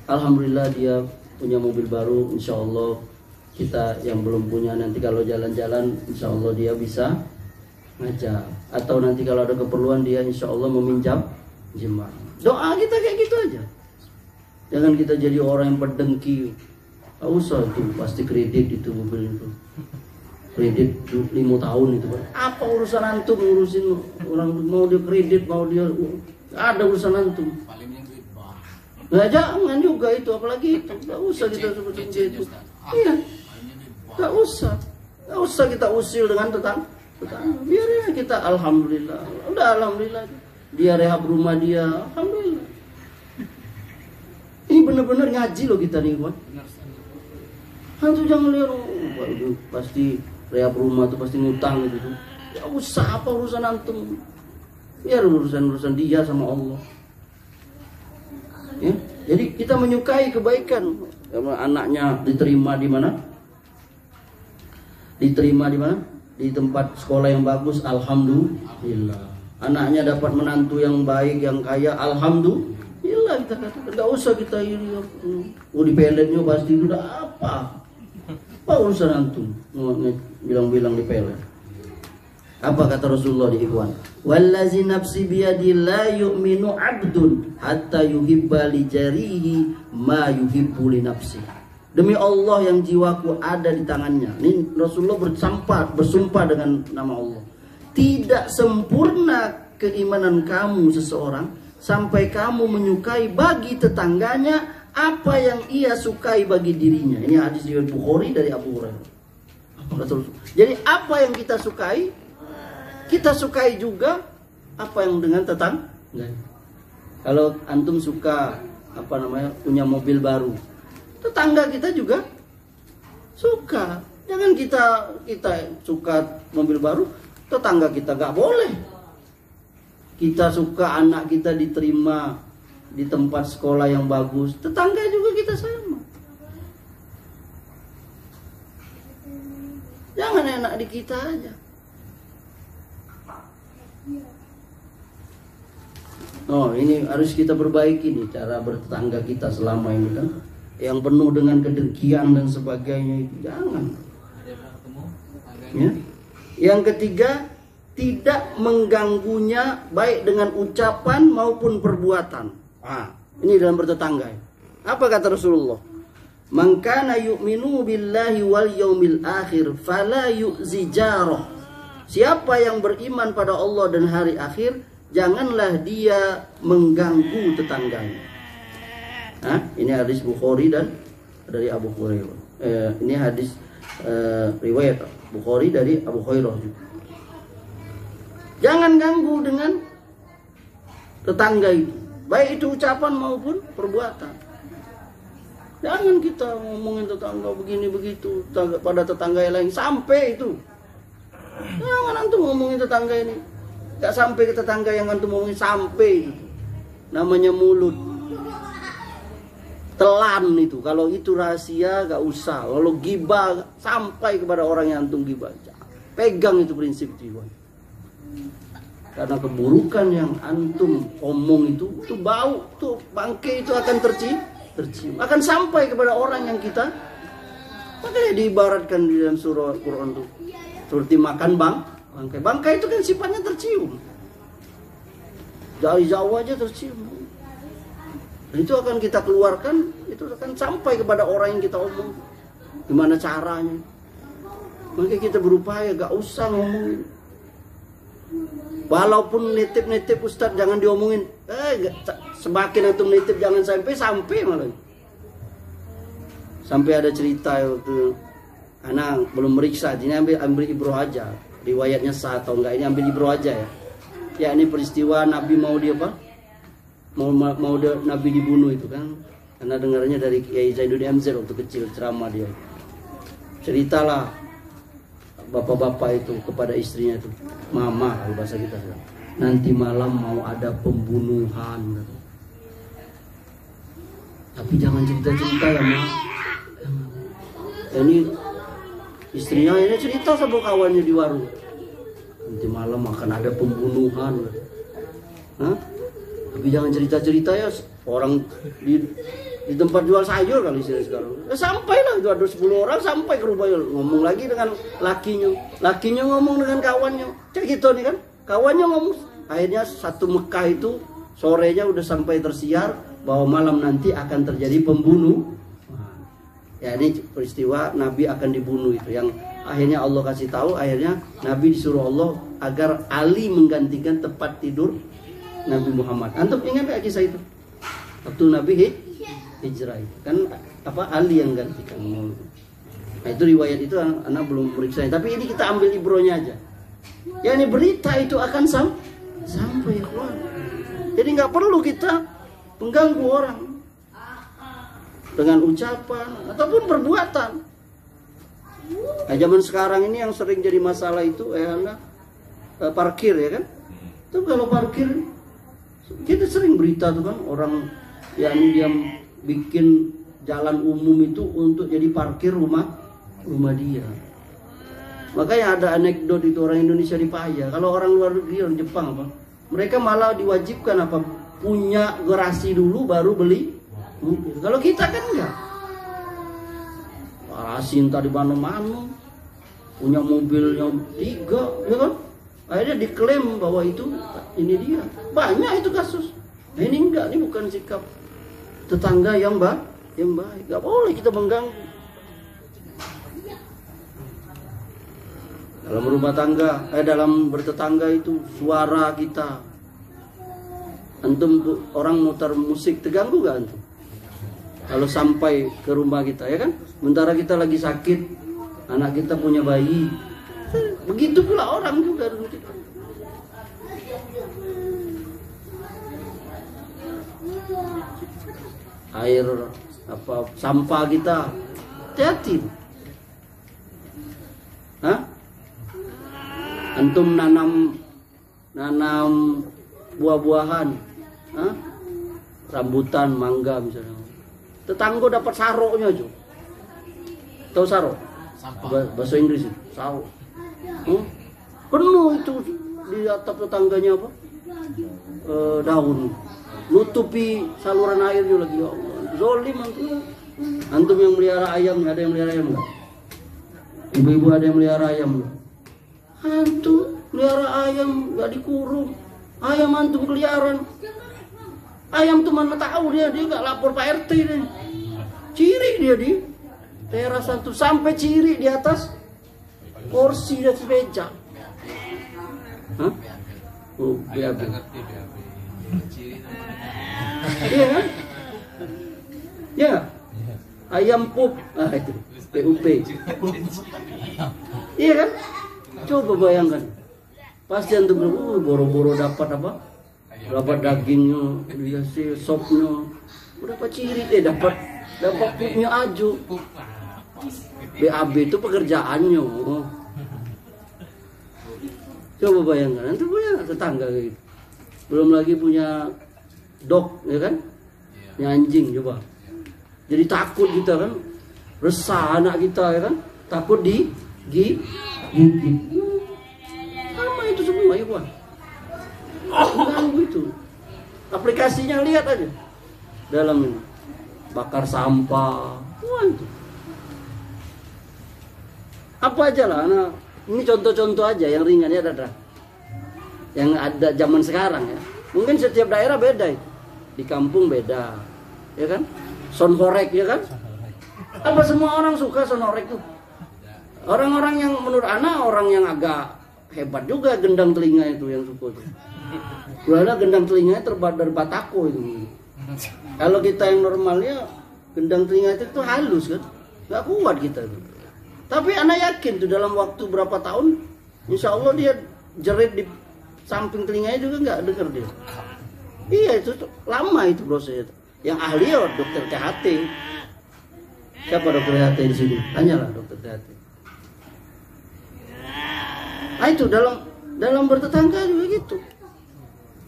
alhamdulillah dia punya mobil baru. Insya Allah kita yang belum punya, nanti kalau jalan-jalan insya Allah dia bisa ngajak, atau nanti kalau ada keperluan dia insya Allah meminjam jemaah. Doa kita kayak gitu aja. Jangan kita jadi orang yang berdengki. Tak usah itu, pasti kredit itu mobil itu, kredit 5 tahun itu. Apa urusan antum ngurusin orang, mau dia kredit, mau dia, ada urusan antum. Nah jangan juga itu, apalagi itu. Tak usah kita sebutin itu. Iya, tak usah kita usil dengan tetangga. Biarnya kita alhamdulillah, udah alhamdulillah. Dia rehab rumah dia, alhamdulillah. Ini benar-benar ngaji loh kita nih, Bang. Hantu jangan lihat, pasti rehab rumah tuh pasti ngutang gitu. Ya usah, apa urusan antum? Biar urusan dia sama Allah. Ya, jadi kita menyukai kebaikan. Karena anaknya diterima di mana? Diterima di mana? Di tempat sekolah yang bagus, alhamdulillah. Anaknya dapat menantu yang baik, yang kaya, alhamdulillah. Kita katakan, tidak usah kita ini, di peletnya pasti udah apa urusan antum bilang-bilang di pelet. Apa kata Rasulullah di ikhwan? Wallazi nafsi biyadi la yu'minu abdun hatta yuhibba li jarihi ma yuhibbu li nafsi. Demi Allah yang jiwaku ada di tangannya. Ini Rasulullah bersumpah dengan nama Allah. Tidak sempurna keimanan kamu seseorang sampai kamu menyukai bagi tetangganya apa yang ia sukai bagi dirinya. Ini hadis riwayat Bukhari dari Abu Hurairah. Jadi apa yang kita sukai juga apa yang dengan tetangga. Kalau antum suka punya mobil baru, tetangga kita juga suka. Jangan kita suka mobil baru, tetangga kita nggak boleh. Kita suka anak kita diterima di tempat sekolah yang bagus, tetangga juga kita sama. Jangan enak di kita aja. Oh, ini harus kita perbaiki nih cara bertetangga kita selama ini kan, yang penuh dengan kedengkian dan sebagainya itu jangan. Ya. Yang ketiga, tidak mengganggunya baik dengan ucapan maupun perbuatan. Ini dalam bertetangga. Apa kata Rasulullah? Man kana yu'minu billahi wal yaumil akhir fala yu'zi jarah. Siapa yang beriman pada Allah dan hari akhir, janganlah dia mengganggu tetangganya. Ini hadis Bukhari dan dari Abu Hurairah. Ini hadis riwayat Bukhari dari Abu Hurairah juga. Jangan ganggu dengan tetangga itu, baik itu ucapan maupun perbuatan. Jangan kita ngomongin tetangga begini begitu pada tetangga yang lain sampai itu. Jangan antum ngomongin tetangga ini. Gak sampai ke tetangga yang antum ngomongin sampai itu. Namanya mulut. Telan itu. Kalau itu rahasia gak usah. Kalau gibah sampai kepada orang yang antum gibah. Pegang itu prinsip jiwa. Karena keburukan yang antum omong itu bau, tuh bangke itu akan tercium, akan sampai kepada orang yang kita. Makanya diibaratkan di dalam surah Al-Quran itu seperti makan bangkai. Bangkai itu kan sifatnya tercium, dari jauh aja tercium. Dan itu akan kita keluarkan, itu akan sampai kepada orang yang kita omong. Gimana caranya? Makanya kita berupaya gak usah ngomongin. Walaupun nitip Ustadz jangan diomongin. Semakin antum nitip jangan sampai malah. Sampai ada cerita waktu anak belum meriksa, ini ambil ibroh aja. Riwayatnya sah atau enggak, ini ambil ibroh aja ya. Ya ini peristiwa Nabi mau dia apa? Mau Nabi dibunuh itu kan. Karena dengarnya dari Kiai Zainuddin MZ waktu kecil ceramah dia. Ceritalah bapak-bapak itu kepada istrinya itu, mama kalau bahasa kita sekarang, nanti malam mau ada pembunuhan. Tapi jangan cerita-cerita ya ma. Ini istrinya ini cerita sama kawannya di warung, nanti malam akan ada pembunuhan. Hah? Tapi jangan cerita-cerita ya, orang di tempat jual sayur kali sekarang. Sampailah itu ada 10 orang sampai ke rumah, ngomong lagi dengan lakinya ngomong dengan kawannya. Kayak gitu nih kan, kawannya ngomong. Akhirnya satu Mekah itu sorenya udah sampai tersiar bahwa malam nanti akan terjadi pembunuh. Ya ini peristiwa Nabi akan dibunuh itu yang akhirnya Allah kasih tahu. Akhirnya Nabi disuruh Allah agar Ali menggantikan tempat tidur Nabi Muhammad. Antum ingat gak kisah itu? Waktu Nabi hijrah itu kan apa Ali yang gantikan. Nah itu riwayat itu anak belum periksa. Tapi ini kita ambil ibrohnya aja. Ya ini berita itu akan sampai keluar. Jadi nggak perlu kita mengganggu orang dengan ucapan ataupun perbuatan. Nah zaman sekarang ini yang sering jadi masalah itu parkir ya kan. Itu kalau parkir kita sering berita tuh kan, orang yang dia bikin jalan umum itu untuk jadi parkir rumah dia. Makanya ada anekdot itu orang Indonesia di Paya. Kalau orang luar negeri, orang Jepang apa, mereka malah diwajibkan apa, punya garasi dulu baru beli mobil. Kalau kita kan enggak, garasi entah di mana-mana, punya mobilnya 3, ya kan? Akhirnya diklaim bahwa itu ini dia. Banyak itu kasus. Nah ini enggak, ini bukan sikap tetangga yang baik. Enggak boleh kita mengganggu. Dalam rumah tangga, dalam bertetangga itu suara kita. Antum orang mutar musik terganggu gak antum? Kalau sampai ke rumah kita ya kan? Sementara kita lagi sakit, anak kita punya bayi. Begitu pula orang juga dulu kita. Air apa sampah kita hati-hati. Hah? Antum nanam buah-buahan, hah? Rambutan, mangga misalnya. Tetangga dapat saroknya aja. Tahu sarok? Bahasa Inggris itu, sarok. Penuh itu di atap tetangganya apa? Daun. Nutupi saluran airnya lagi, ya Allah. Zolim antum. Antum yang melihara ayam, ada yang melihara ayam enggak? Ibu-ibu ada yang melihara ayam enggak? Antum melihara ayam enggak dikurung. Ayam antum keliaran. Ayam tuh mana tahu dia enggak lapor Pak RT deh. Ciri dia di teras antum, sampai ciri di atas kursi dan meja. Hah? Oh, BAB. Iya kan? Ya. Ayam pup. Itu PUP. Iya kan? Coba bayangkan. Pasti antum boro-boro dapat apa? Dapat dagingnya, dia sih sopnya. Dapat ciri dapat pupnya aja. BAB itu pekerjaannya. Coba bayangkan, antum punya tetangga kayak gitu. Belum lagi punya dog, ya kan? Punya anjing, coba. Jadi takut kita kan, resah anak kita ya kan, takut digigit. Sama itu semua ya Pak. Mengganggu itu. Aplikasinya lihat aja. Dalam ini. Bakar sampah. Wah itu. Apa aja lah. Nah, ini contoh-contoh aja yang ringan ya, ada. Yang ada zaman sekarang ya. Mungkin setiap daerah beda itu. Di kampung beda. Ya kan? Sonhorek ya kan? Apa semua orang suka sonhorek tuh? Orang-orang yang menurut anak orang yang agak hebat juga gendang telinga itu yang suka tuh. Karena gendang telinganya terbuat dari batako itu. Kalau kita yang normalnya gendang telinga itu tuh halus kan, nggak kuat kita tuh. Tapi anak yakin tuh dalam waktu berapa tahun, insya Allah dia jerit di samping telinganya juga nggak dengar dia. Iya itu tuh, lama itu prosesnya. Yang ahli ya dokter THT. Siapa dokter THT di sini? Tanyalah dokter THT. Nah itu dalam bertetangga juga gitu.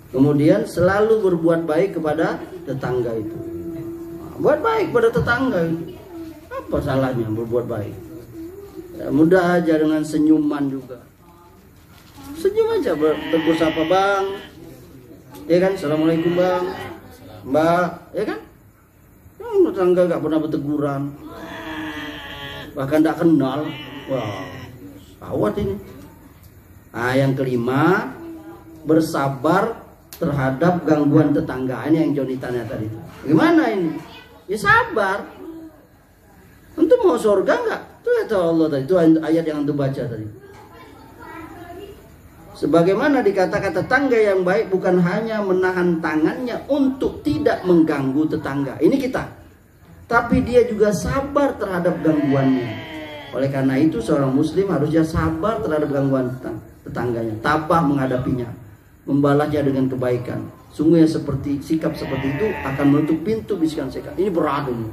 Kemudian selalu berbuat baik kepada tetangga itu. Buat baik pada tetangga itu. Apa salahnya berbuat baik? Ya, mudah aja dengan senyuman juga. Senyum aja, tegur sapa bang. Ya kan, assalamualaikum bang, mbak, ya kan? Tetangga gak pernah berteguran, bahkan gak kenal. Wah, gawat ini. Nah, yang kelima, bersabar terhadap gangguan tetangga. Ini yang Joni tanya tadi. Gimana ini? Ya sabar. Untuk mau surga enggak? Itu kata Allah tadi. Itu ayat yang antum baca tadi. Sebagaimana dikatakan tetangga yang baik bukan hanya menahan tangannya untuk tidak mengganggu tetangga. Ini kita. Tapi dia juga sabar terhadap gangguannya. Oleh karena itu seorang muslim harusnya sabar terhadap gangguan tetangganya, tabah menghadapinya, membalasnya dengan kebaikan. Sungguh yang sikap seperti itu akan menutup pintu bisikan setan. Ini berat ini.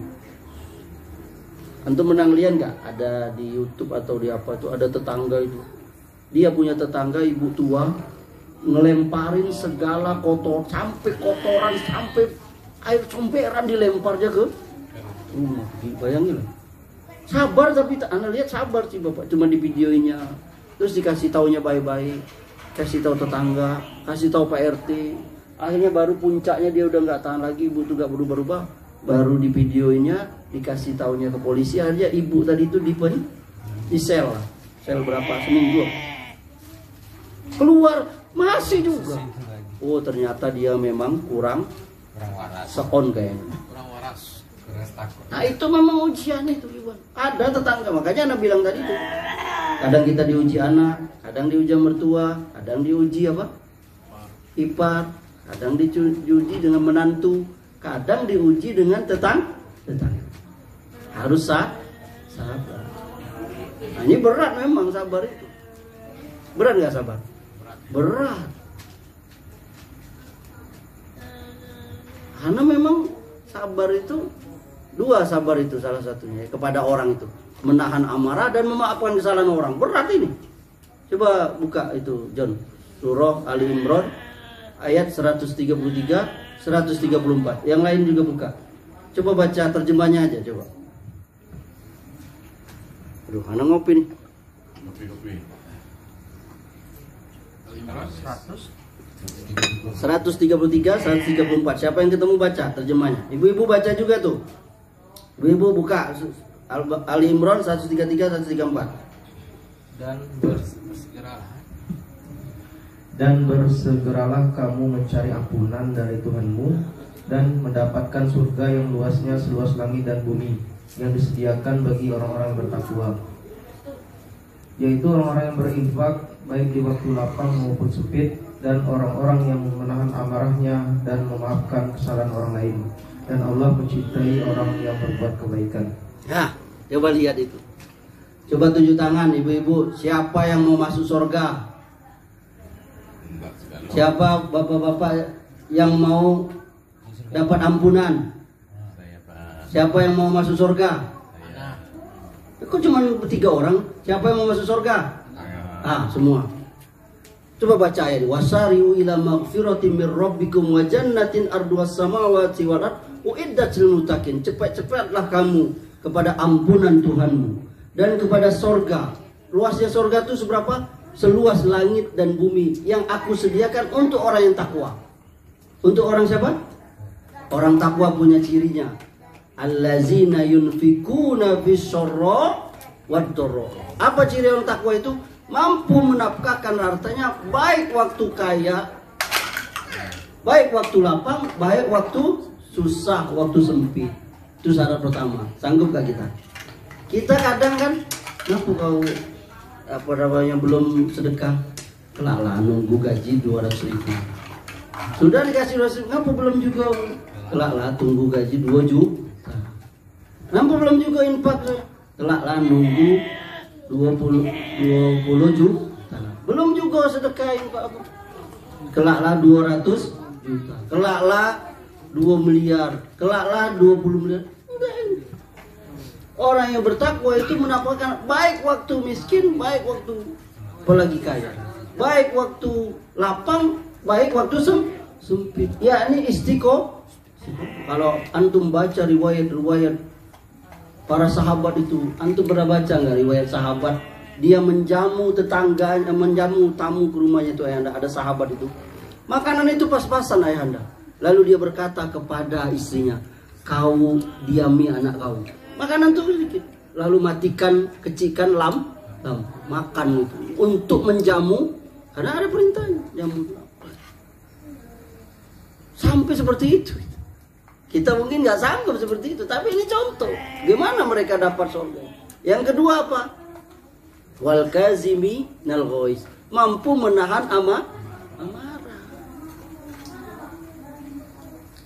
Antum menang lihat nggak? Ada di YouTube atau di apa itu ada tetangga itu. Dia punya tetangga ibu tua ngelemparin segala kotor sampai kotoran sampai air comberan dilempar aja ke rumah. Bayangin. Sabar tapi Anda lihat sabar sih Bapak, cuma di videonya. Terus dikasih taunya baik-baik, kasih tahu tetangga, kasih tahu Pak RT. Akhirnya baru puncaknya dia udah nggak tahan lagi, ibu tuh nggak berubah-ubah. Baru di videonya dikasih taunya ke polisi, akhirnya ibu tadi itu di sel berapa seminggu. Keluar masih juga. Oh ternyata dia memang kurang sekon kayaknya. Kurang waras. Nah itu memang ujian itu Iwan. Ada tetangga, makanya anak bilang tadi itu. Kadang kita diuji anak, kadang diuji mertua, kadang diuji apa? Ipar, kadang diuji dengan menantu, kadang diuji dengan tetangga. Harus sabar. Nah, ini berat memang sabar itu. Berat nggak sabar? Berat. Karena memang sabar itu dua sabar itu salah satunya kepada orang itu. Menahan amarah dan memaafkan kesalahan orang. Berat ini. Coba buka itu John. Surah Ali Imran ayat 133, 134. Yang lain juga buka. Coba baca terjemahnya aja coba. Aduh, anak ngopi nih. Ngopi. 133, 134. Siapa yang ketemu baca terjemahnya? Ibu-ibu baca juga tuh. Ibu-ibu buka Ali Imran 133, 134. Dan bersegeralah kamu mencari ampunan dari Tuhanmu dan mendapatkan surga yang luasnya seluas langit dan bumi yang disediakan bagi orang-orang yang bertakwa, yaitu orang-orang yang berinfak baik di waktu lapang maupun sempit, dan orang-orang yang menahan amarahnya dan memaafkan kesalahan orang lain, dan Allah mencintai orang yang berbuat kebaikan. Ya, coba lihat itu. Coba tunjuk tangan ibu-ibu, siapa yang mau masuk surga? Siapa bapak-bapak yang mau dapat ampunan? Siapa yang mau masuk surga? Kok cuma 3 orang? Siapa yang mau masuk surga? Semua. Coba baca ayat. Wasari'u ila maghfiratin mir rabbikum wa jannatin arduhas samawati wal ard uiddat lil muttaqin. Cepat-cepatlah kamu kepada ampunan Tuhanmu dan kepada surga. Luasnya surga itu seberapa? seluas langit dan bumi yang aku sediakan untuk orang yang takwa. Untuk orang siapa? Orang takwa punya cirinya. Allazina yunfikuna fis-sarra wad-dharra. Apa ciri orang takwa itu? Mampu menafkahkan hartanya baik waktu kaya, baik waktu lapang, baik waktu susah, waktu sempit. Itu syarat pertama. Sanggup gak kita? Kita kadang kan, ngaku kau apa namanya belum sedekah, kelala nunggu gaji 200.000. Sudah dikasih 200.000, ngaku belum juga, kelala tunggu gaji 2 juta. Ngaku belum juga infak, kelala nunggu 20 juta. Belum juga sedekah infak, kelala 200 juta, kelaklah 2 miliar, kelaklah 20 miliar. Orang yang bertakwa itu mendapatkan baik waktu miskin, baik waktu apalagi kaya, baik waktu lapang, baik waktu sempit. Ya ini istiqomah. Kalau antum baca riwayat-riwayat para sahabat itu, antum pernah baca nggak riwayat sahabat? Dia menjamu tetangganya, menjamu tamu ke rumahnya itu ayahanda. Ada sahabat itu, makanan itu pas-pasan ayahanda. Lalu dia berkata kepada istrinya, kau diami anak kau, makanan itu sedikit. Lalu matikan, kecikan makan itu untuk menjamu, karena ada perintahnya jamu. Sampai seperti itu. Kita mungkin nggak sanggup seperti itu, tapi ini contoh gimana mereka dapat surga. Yang kedua apa? Wal kazimi nal ghois, mampu menahan amarah.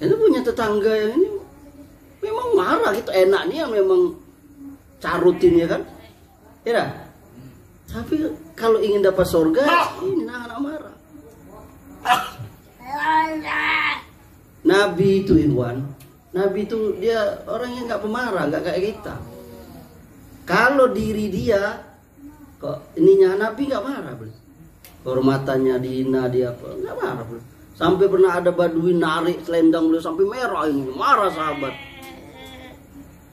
Ini punya tetangga yang ini memang marah gitu, enaknya memang carutin ya kan, ya. Tapi kalau ingin dapat surga, ini nahan amarah. Nabi itu Ikhwan, Nabi itu dia orang yang nggak pemarah, nggak kayak kita. Kalau diri dia, kok ininya Nabi nggak marah, bro. Kehormatannya dihina dia, nggak marah, bro. Sampai pernah ada Baduy narik selendang beliau sampai merah, ini marah sahabat.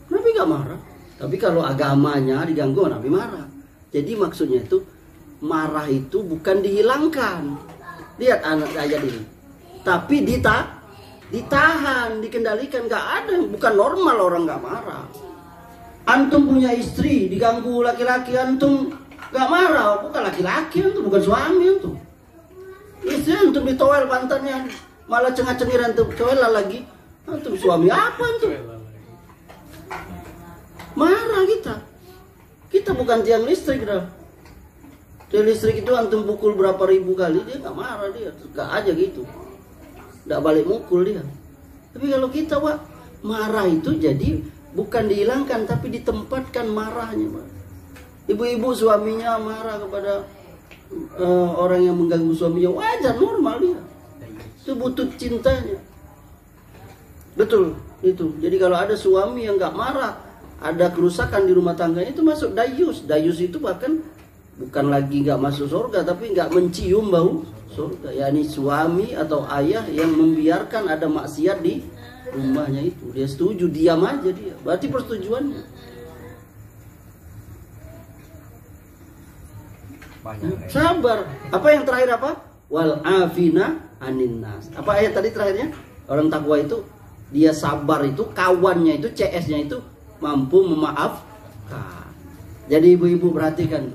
Nabi nggak marah. Tapi kalau agamanya diganggu, Nabi marah. Jadi maksudnya itu marah itu bukan dihilangkan. Lihat anak ayat ini. Tapi ditahan, dikendalikan, nggak ada, bukan normal orang nggak marah. Antum punya istri diganggu laki-laki, antum nggak marah, bukan laki-laki antum, bukan suami antum. Istri antum ditowel pantatnya, malah cengah-cengir antum, cowel lagi, antum suami apa antum? Marah kita bukan tiang listrik dah. Tiang listrik itu antum pukul berapa ribu kali dia nggak marah, dia nggak aja gitu. Nggak balik mukul dia. Tapi kalau kita Wak, marah itu jadi bukan dihilangkan tapi ditempatkan marahnya, Pak. Ibu-ibu suaminya marah kepada orang yang mengganggu suaminya, wajar, normal dia. Itu butuh cintanya. Betul itu. Jadi kalau ada suami yang nggak marah, ada kerusakan di rumah tangganya, itu masuk dayus. Dayus itu bahkan bukan lagi nggak masuk surga, tapi nggak mencium bau surga, yakni suami atau ayah yang membiarkan ada maksiat di rumahnya itu. Dia setuju, diam aja dia. Berarti persetujuannya. Sabar. Apa yang terakhir apa? Wal afina anin nas. Apa ayat tadi terakhirnya? Orang takwa itu dia sabar, itu kawannya itu CS-nya itu mampu memaafkan. Jadi ibu-ibu perhatikan.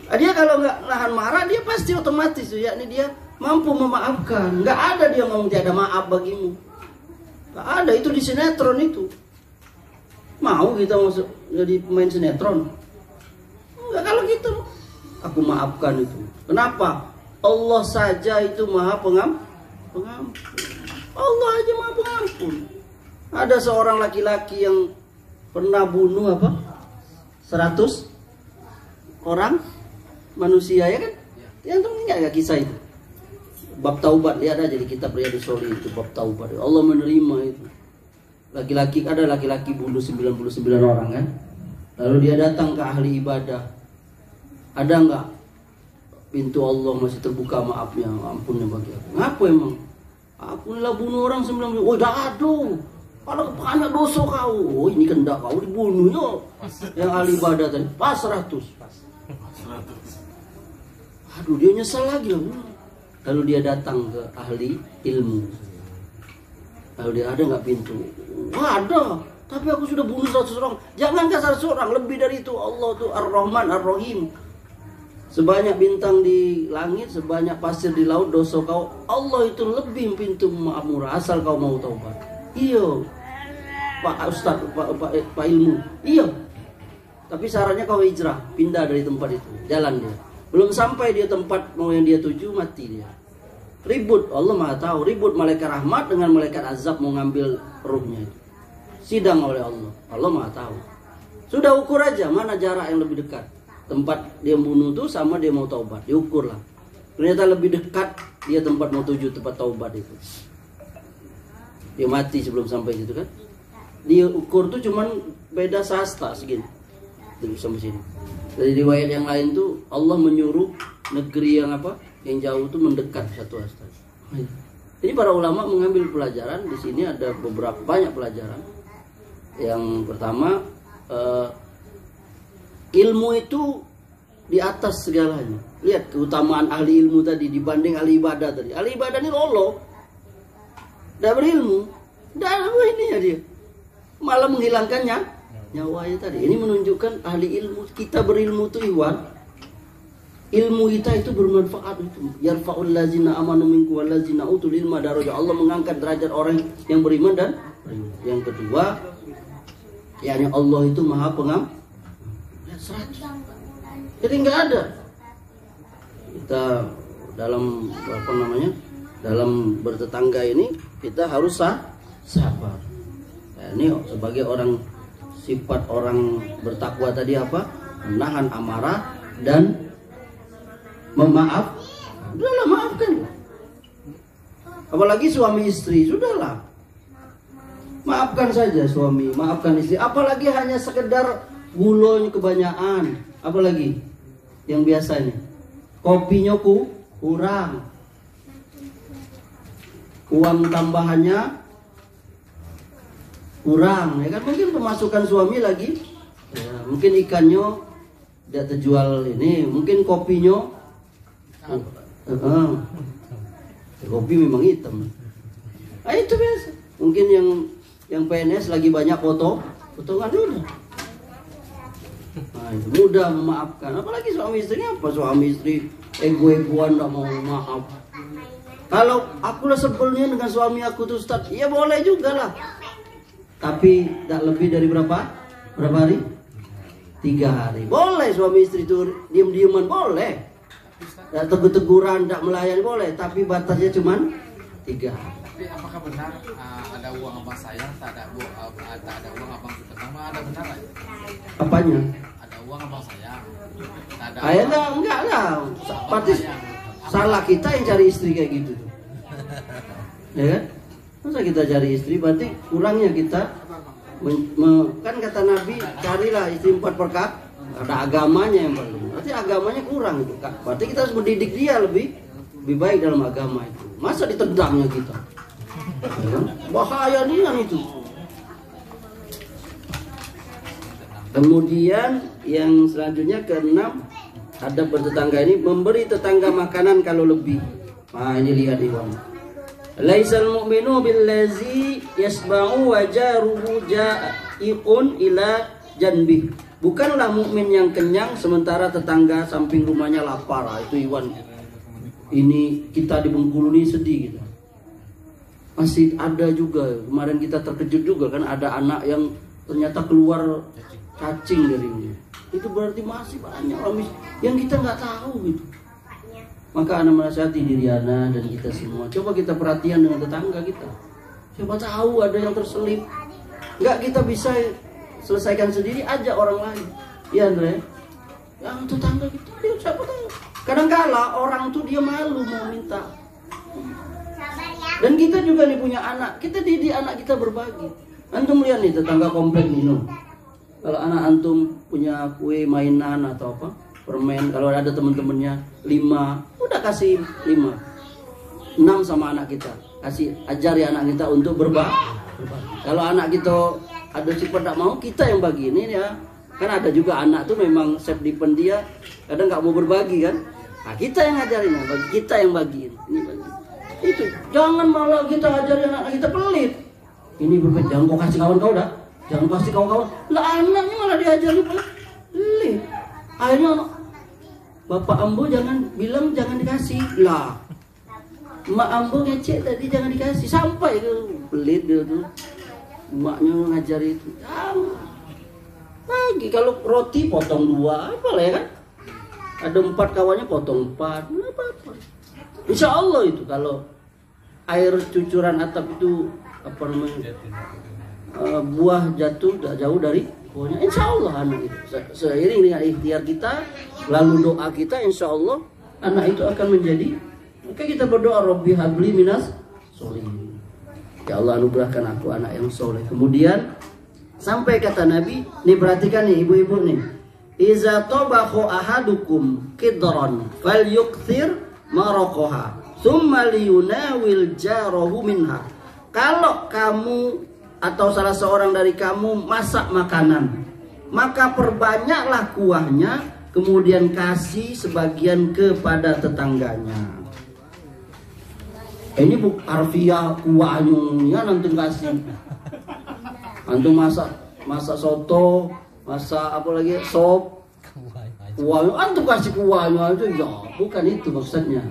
Dia kalau nggak nahan marah, dia pasti otomatis tuh, yakni dia mampu memaafkan. Nggak ada dia ngomong tiada maaf bagimu. Nggak ada, itu di sinetron itu. Mau kita masuk jadi pemain sinetron? Nggak, kalau gitu aku maafkan itu. Kenapa? Allah saja itu maha pengampun. Allah aja maha pengampun. Ada seorang laki-laki yang pernah bunuh apa? 100 orang manusia, ya kan? Yang tuh enggak kisah itu. Bab taubat, lihat aja di kitab Riyadhus Shalihin itu bab taubat. Allah menerima itu. Ada laki-laki bunuh 99 orang kan? Lalu dia datang ke ahli ibadah. Ada enggak pintu Allah masih terbuka, maafnya, ampunnya bagi aku? Ngapa emang? Aku lah bunuh orang 99. Oh, aduh. Kalau banyak dosa kau. Oh, ini kendak kau dibunuhnya. Yang ahli ibadah tadi pas 100. Aduh, dia nyesal lagi loh. Lalu dia datang ke ahli ilmu. Lalu dia, ada nggak pintu? Wah, ada. Tapi aku sudah bunuh 100 orang. Jangankan 100 orang, lebih dari itu. Allah tuh Ar-Rahman Ar-Rahim. Sebanyak bintang di langit, sebanyak pasir di laut, dosa kau, Allah itu lebih pintu maaf murah, asal kau mau taubat. Iya, Pak Ustaz, Pak Ilmu. Iya. Tapi syaratnya kau hijrah, pindah dari tempat itu, jalan dia. Belum sampai dia tempat mau yang dia tuju, mati dia. Ribut, Allah Maha tahu, ribut malaikat rahmat dengan malaikat azab mau ngambil ruhnya itu. Sidang oleh Allah, Allah Maha tahu. Sudah ukur aja mana jarak yang lebih dekat. Tempat dia bunuh itu sama dia mau taubat, diukur lah. Ternyata lebih dekat dia tempat mau tuju, tempat taubat itu. Dia mati sebelum sampai situ kan. Dia ukur tuh cuman beda sasta segini. Terus sampai sini. Dari riwayat yang lain tuh Allah menyuruh negeri yang apa? Yang jauh tuh mendekat satu hasta. Jadi para ulama mengambil pelajaran di sini ada beberapa banyak pelajaran. Yang pertama ilmu itu di atas segalanya. Lihat keutamaan ahli ilmu tadi dibanding ahli ibadah tadi. Ahli ibadah ini lolo, tidak berilmu, tidak apa ini ya dia, malah menghilangkannya nyawanya tadi. Ini menunjukkan ahli ilmu. Kita berilmu itu Iwan, ilmu kita itu bermanfaat itu. Yarfa'ul lazina amanu minkum wal lazina utul ilma darajat. Allah mengangkat derajat orang yang beriman dan beriman. Yang kedua, yakni Allah itu Maha Pengampun. 100. Jadi nggak ada. Kita dalam apa namanya? Dalam bertetangga ini kita harus sabar. Nah, ini sebagai orang, sifat orang bertakwa tadi apa? Menahan amarah dan memaaf. Udahlah, maafkan. Apalagi suami istri, sudahlah. Maafkan saja suami, maafkan istri. Apalagi hanya sekedar gulanya kebanyakan, apalagi yang biasanya kopinya kurang, uang tambahannya kurang, ya kan? Mungkin pemasukan suami lagi, ya, mungkin ikannya tidak terjual ini, mungkin kopinya, kopi memang hitam, itu biasa. Mungkin yang PNS lagi banyak potongan udah. Nah, itu mudah memaafkan. Apalagi suami istri, apa suami istri ego-egoan tidak mau maaf. Kalau aku lah sebelnya dengan suami aku tuh Ustaz, ya boleh juga lah. Tapi tidak lebih dari berapa hari? 3 hari. Boleh suami istri itu diam-diaman, boleh. Tidak tegur-teguran, tidak melayani, boleh. Tapi batasnya cuma 3 hari. Tapi apakah benar ada uang abang sayang, tak ada uang abang terutama, ada benar aja? Apanya? Ada uang abang sayang, tak ada. Enggak lah. Berarti salah kita yang cari istri kayak gitu. Ya kan? Masa kita cari istri, berarti kurangnya kita kan kata Nabi, carilah istri 4 perkara. Ada agamanya yang perlu. Berarti agamanya kurang itu. Berarti kita harus mendidik dia lebih baik dalam agama itu. Masa ditendangnya kita? Ya, bahaya nih yang itu. Kemudian yang selanjutnya ke-6, adab bertetangga ini memberi tetangga makanan kalau lebih. Nah, ini lihat Iwan. Laisal mu'minu billazi yasba'u wa jaruhu ja'iun ila janbih. Bukanlah mukmin yang kenyang sementara tetangga samping rumahnya lapar. Itu Iwan. Ini kita di Bengkulu ini sedih gitu. Masih ada juga, kemarin kita terkejut juga kan, ada anak yang ternyata keluar cacing dari ini. Itu berarti masih banyak orang yang kita nggak tahu gitu. Maka anak menasihati diri anak dan kita semua, coba kita perhatian dengan tetangga kita. Siapa tahu ada yang terselip. Nggak kita bisa selesaikan sendiri, ajak orang lain. Iya Andre, yang tetangga kita, dia siapa tahu. Kadang-kala orang tuh dia malu mau minta. Dan kita juga nih punya anak, kita didik anak kita berbagi. Antum lihat nih tetangga komplek minum. Kalau anak antum punya kue mainan atau apa, permen, kalau ada teman-temannya 5, udah kasih 5, 6 sama anak kita. Kasih ajari anak kita untuk berbagi. Kalau anak kita ada sifat tak mau, kita yang bagi ini ya. Kan ada juga anak tuh memang self depend, dia kadang nggak mau berbagi kan. Nah, kita yang ngajarin, kita yang bagiin. Ini bagi. Itu jangan malah kita ajarin anak kita pelit. Ini berbeda, jangan kau kasih kawan kau dah. Jangan kasih kawan-kawan. Lah anaknya malah diajarin pelit. Akhirnya anak, Bapak Ambo jangan bilang jangan dikasih. Lah Mak Ambo ngecek tadi jangan dikasih. Sampai ke pelit dia tuh. Maknya ngajari itu. Lagi kalau roti potong 2 apa lah ya kan? Ada 4 kawannya potong 4. Apa-apa. Insya Allah itu kalau air cucuran atap itu apa namanya? Buah jatuh tak jauh dari pohonnya. Insya Allah anak itu seiring dengan ikhtiar kita lalu doa kita, insya Allah anak itu akan menjadi. Maka kita berdoa Robbi habli minas solihin. Ya Allah anugerahkan aku anak yang soleh. Kemudian sampai kata Nabi, nih perhatikan nih ibu-ibu nih. Iza tabahu ahadukum kidran falyukthir maraqaha thumma liyunawil jarahu minha. Kalau kamu atau salah seorang dari kamu masak makanan, maka perbanyaklah kuahnya, kemudian kasih sebagian kepada tetangganya. Ini buk harfiah kuahnya nanti kasih. Antum masak soto, masak apa lagi sop, kuahnya antum kasih kuahnya itu ya bukan itu maksudnya.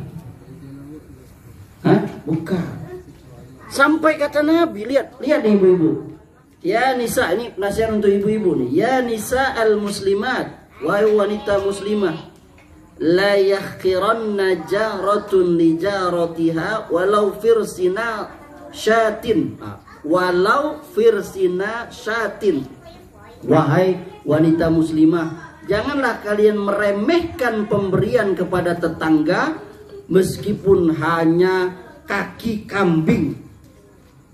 Hah? Bukan. Sampai kata Nabi, lihat nih ibu-ibu. Ya nisa, ini nasihat untuk ibu-ibu nih. Ya nisa al-muslimat, wahai wanita muslimah, la yahqiranna jaratun li jaratiha walau firsina syatin. Walau firsina syatin. Wahai wanita muslimah, janganlah kalian meremehkan pemberian kepada tetangga meskipun hanya kaki kambing.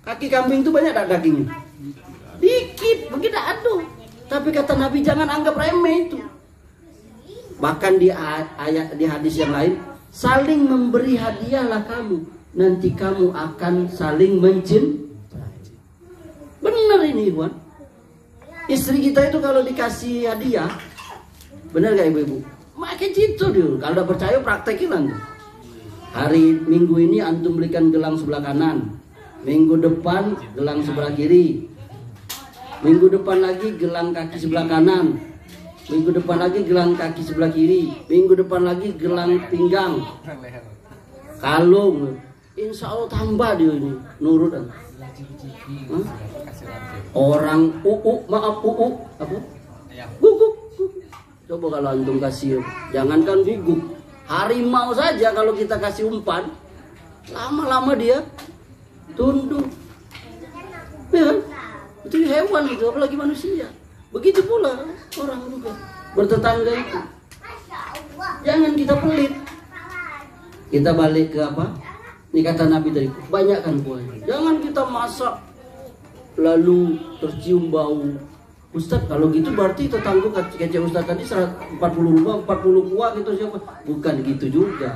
Kaki kambing itu banyak tak dagingnya? Dikit, begitu aduh. Tapi kata Nabi jangan anggap remeh itu. Bahkan di ayat di hadis yang lain, saling memberi hadiahlah kamu, nanti kamu akan saling mencintai. Benar ini Iwan. Istri kita itu kalau dikasih hadiah, benar gak ibu-ibu? Makin cinta dia. Kalau udah percaya praktekin nanti. Hari Minggu ini antum belikan gelang sebelah kanan. Minggu depan gelang sebelah kiri. Minggu depan lagi gelang kaki sebelah kanan. Minggu depan lagi gelang kaki sebelah kiri. Minggu depan lagi gelang pinggang, kalung. Insya Allah tambah dia ini nurut. Orang maaf apa? Guguk. Coba kalau antum kasih, jangankan guguk, harimau saja kalau kita kasih umpan, lama-lama dia tunduk. Ya kan? Itu hewan itu, apalagi manusia. Begitu pula orang juga bertetangga itu. Jangan kita pelit. Kita balik ke apa? Ini kata Nabi tadi, banyakkan kuahnya. Jangan kita masak lalu tercium bau. Ustaz, kalau gitu berarti tetangga kece Ustaz tadi 40 rumah, 40 kuah gitu siapa? Bukan gitu juga.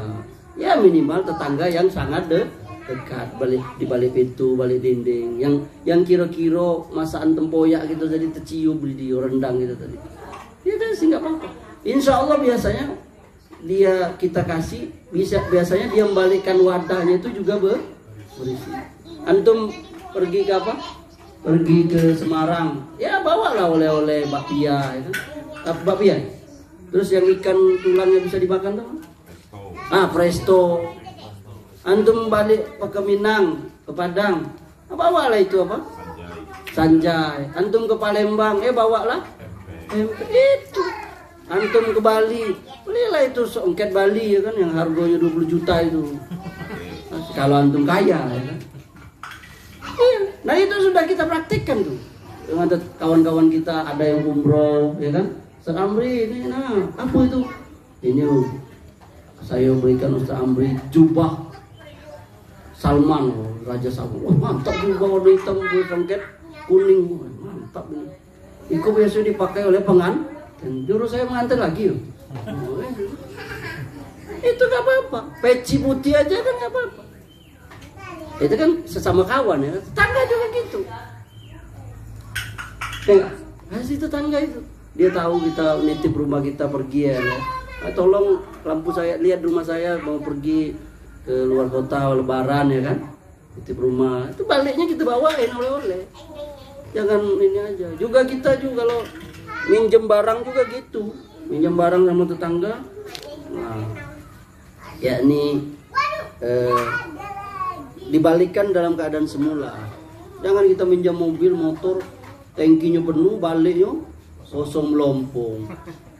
Ya minimal tetangga yang sangat dekat, di balik pintu, balik dinding, yang kira-kira masakan tempoyak gitu jadi tercium di rendang gitu tadi. Ya kan sih nggak apa-apa. Insya Allah biasanya dia kita kasih, biasanya dia membalikkan wadahnya itu juga berisi. Antum pergi ke apa? Pergi ke Semarang, ya bawalah oleh-oleh bakpia, itu bakpia. Terus yang ikan tulangnya bisa dimakan tuh? Presto. Antum balik ke Minang, ke Padang, bawalah itu apa? Sanjay. Antum ke Palembang, bawalah itu. Antum ke Bali, belilah itu songket Bali ya kan, yang harganya 20 juta itu. Kalau antum kaya ya kan. Nah itu sudah kita praktikkan tuh. Dengan kawan-kawan kita ada yang umroh ya kan. Ustaz Amri ini apa itu? Ini saya berikan Ustaz Amri jubah Salman, Raja Salman. Wah mantap juga warna hitam songket kuning, mantap ini. Itu biasanya dipakai oleh pengantin. Juru saya mengantin lagi yuk. Itu gak apa-apa. Peci putih aja kan gak apa-apa. Itu kan sesama kawan ya. Tetangga juga gitu. Kasih tetangga itu. Dia tahu kita nitip rumah kita pergi ya. Tolong lampu saya, lihat rumah saya mau pergi ke luar kota lebaran ya kan, titip rumah, itu baliknya kita bawain oleh-oleh. Jangan ini aja. Juga kita juga kalau minjem barang juga gitu, minjem barang sama tetangga. Nah, yakni dibalikkan dalam keadaan semula. Jangan kita minjam mobil, motor, tangkinya penuh, baliknya kosong melompong.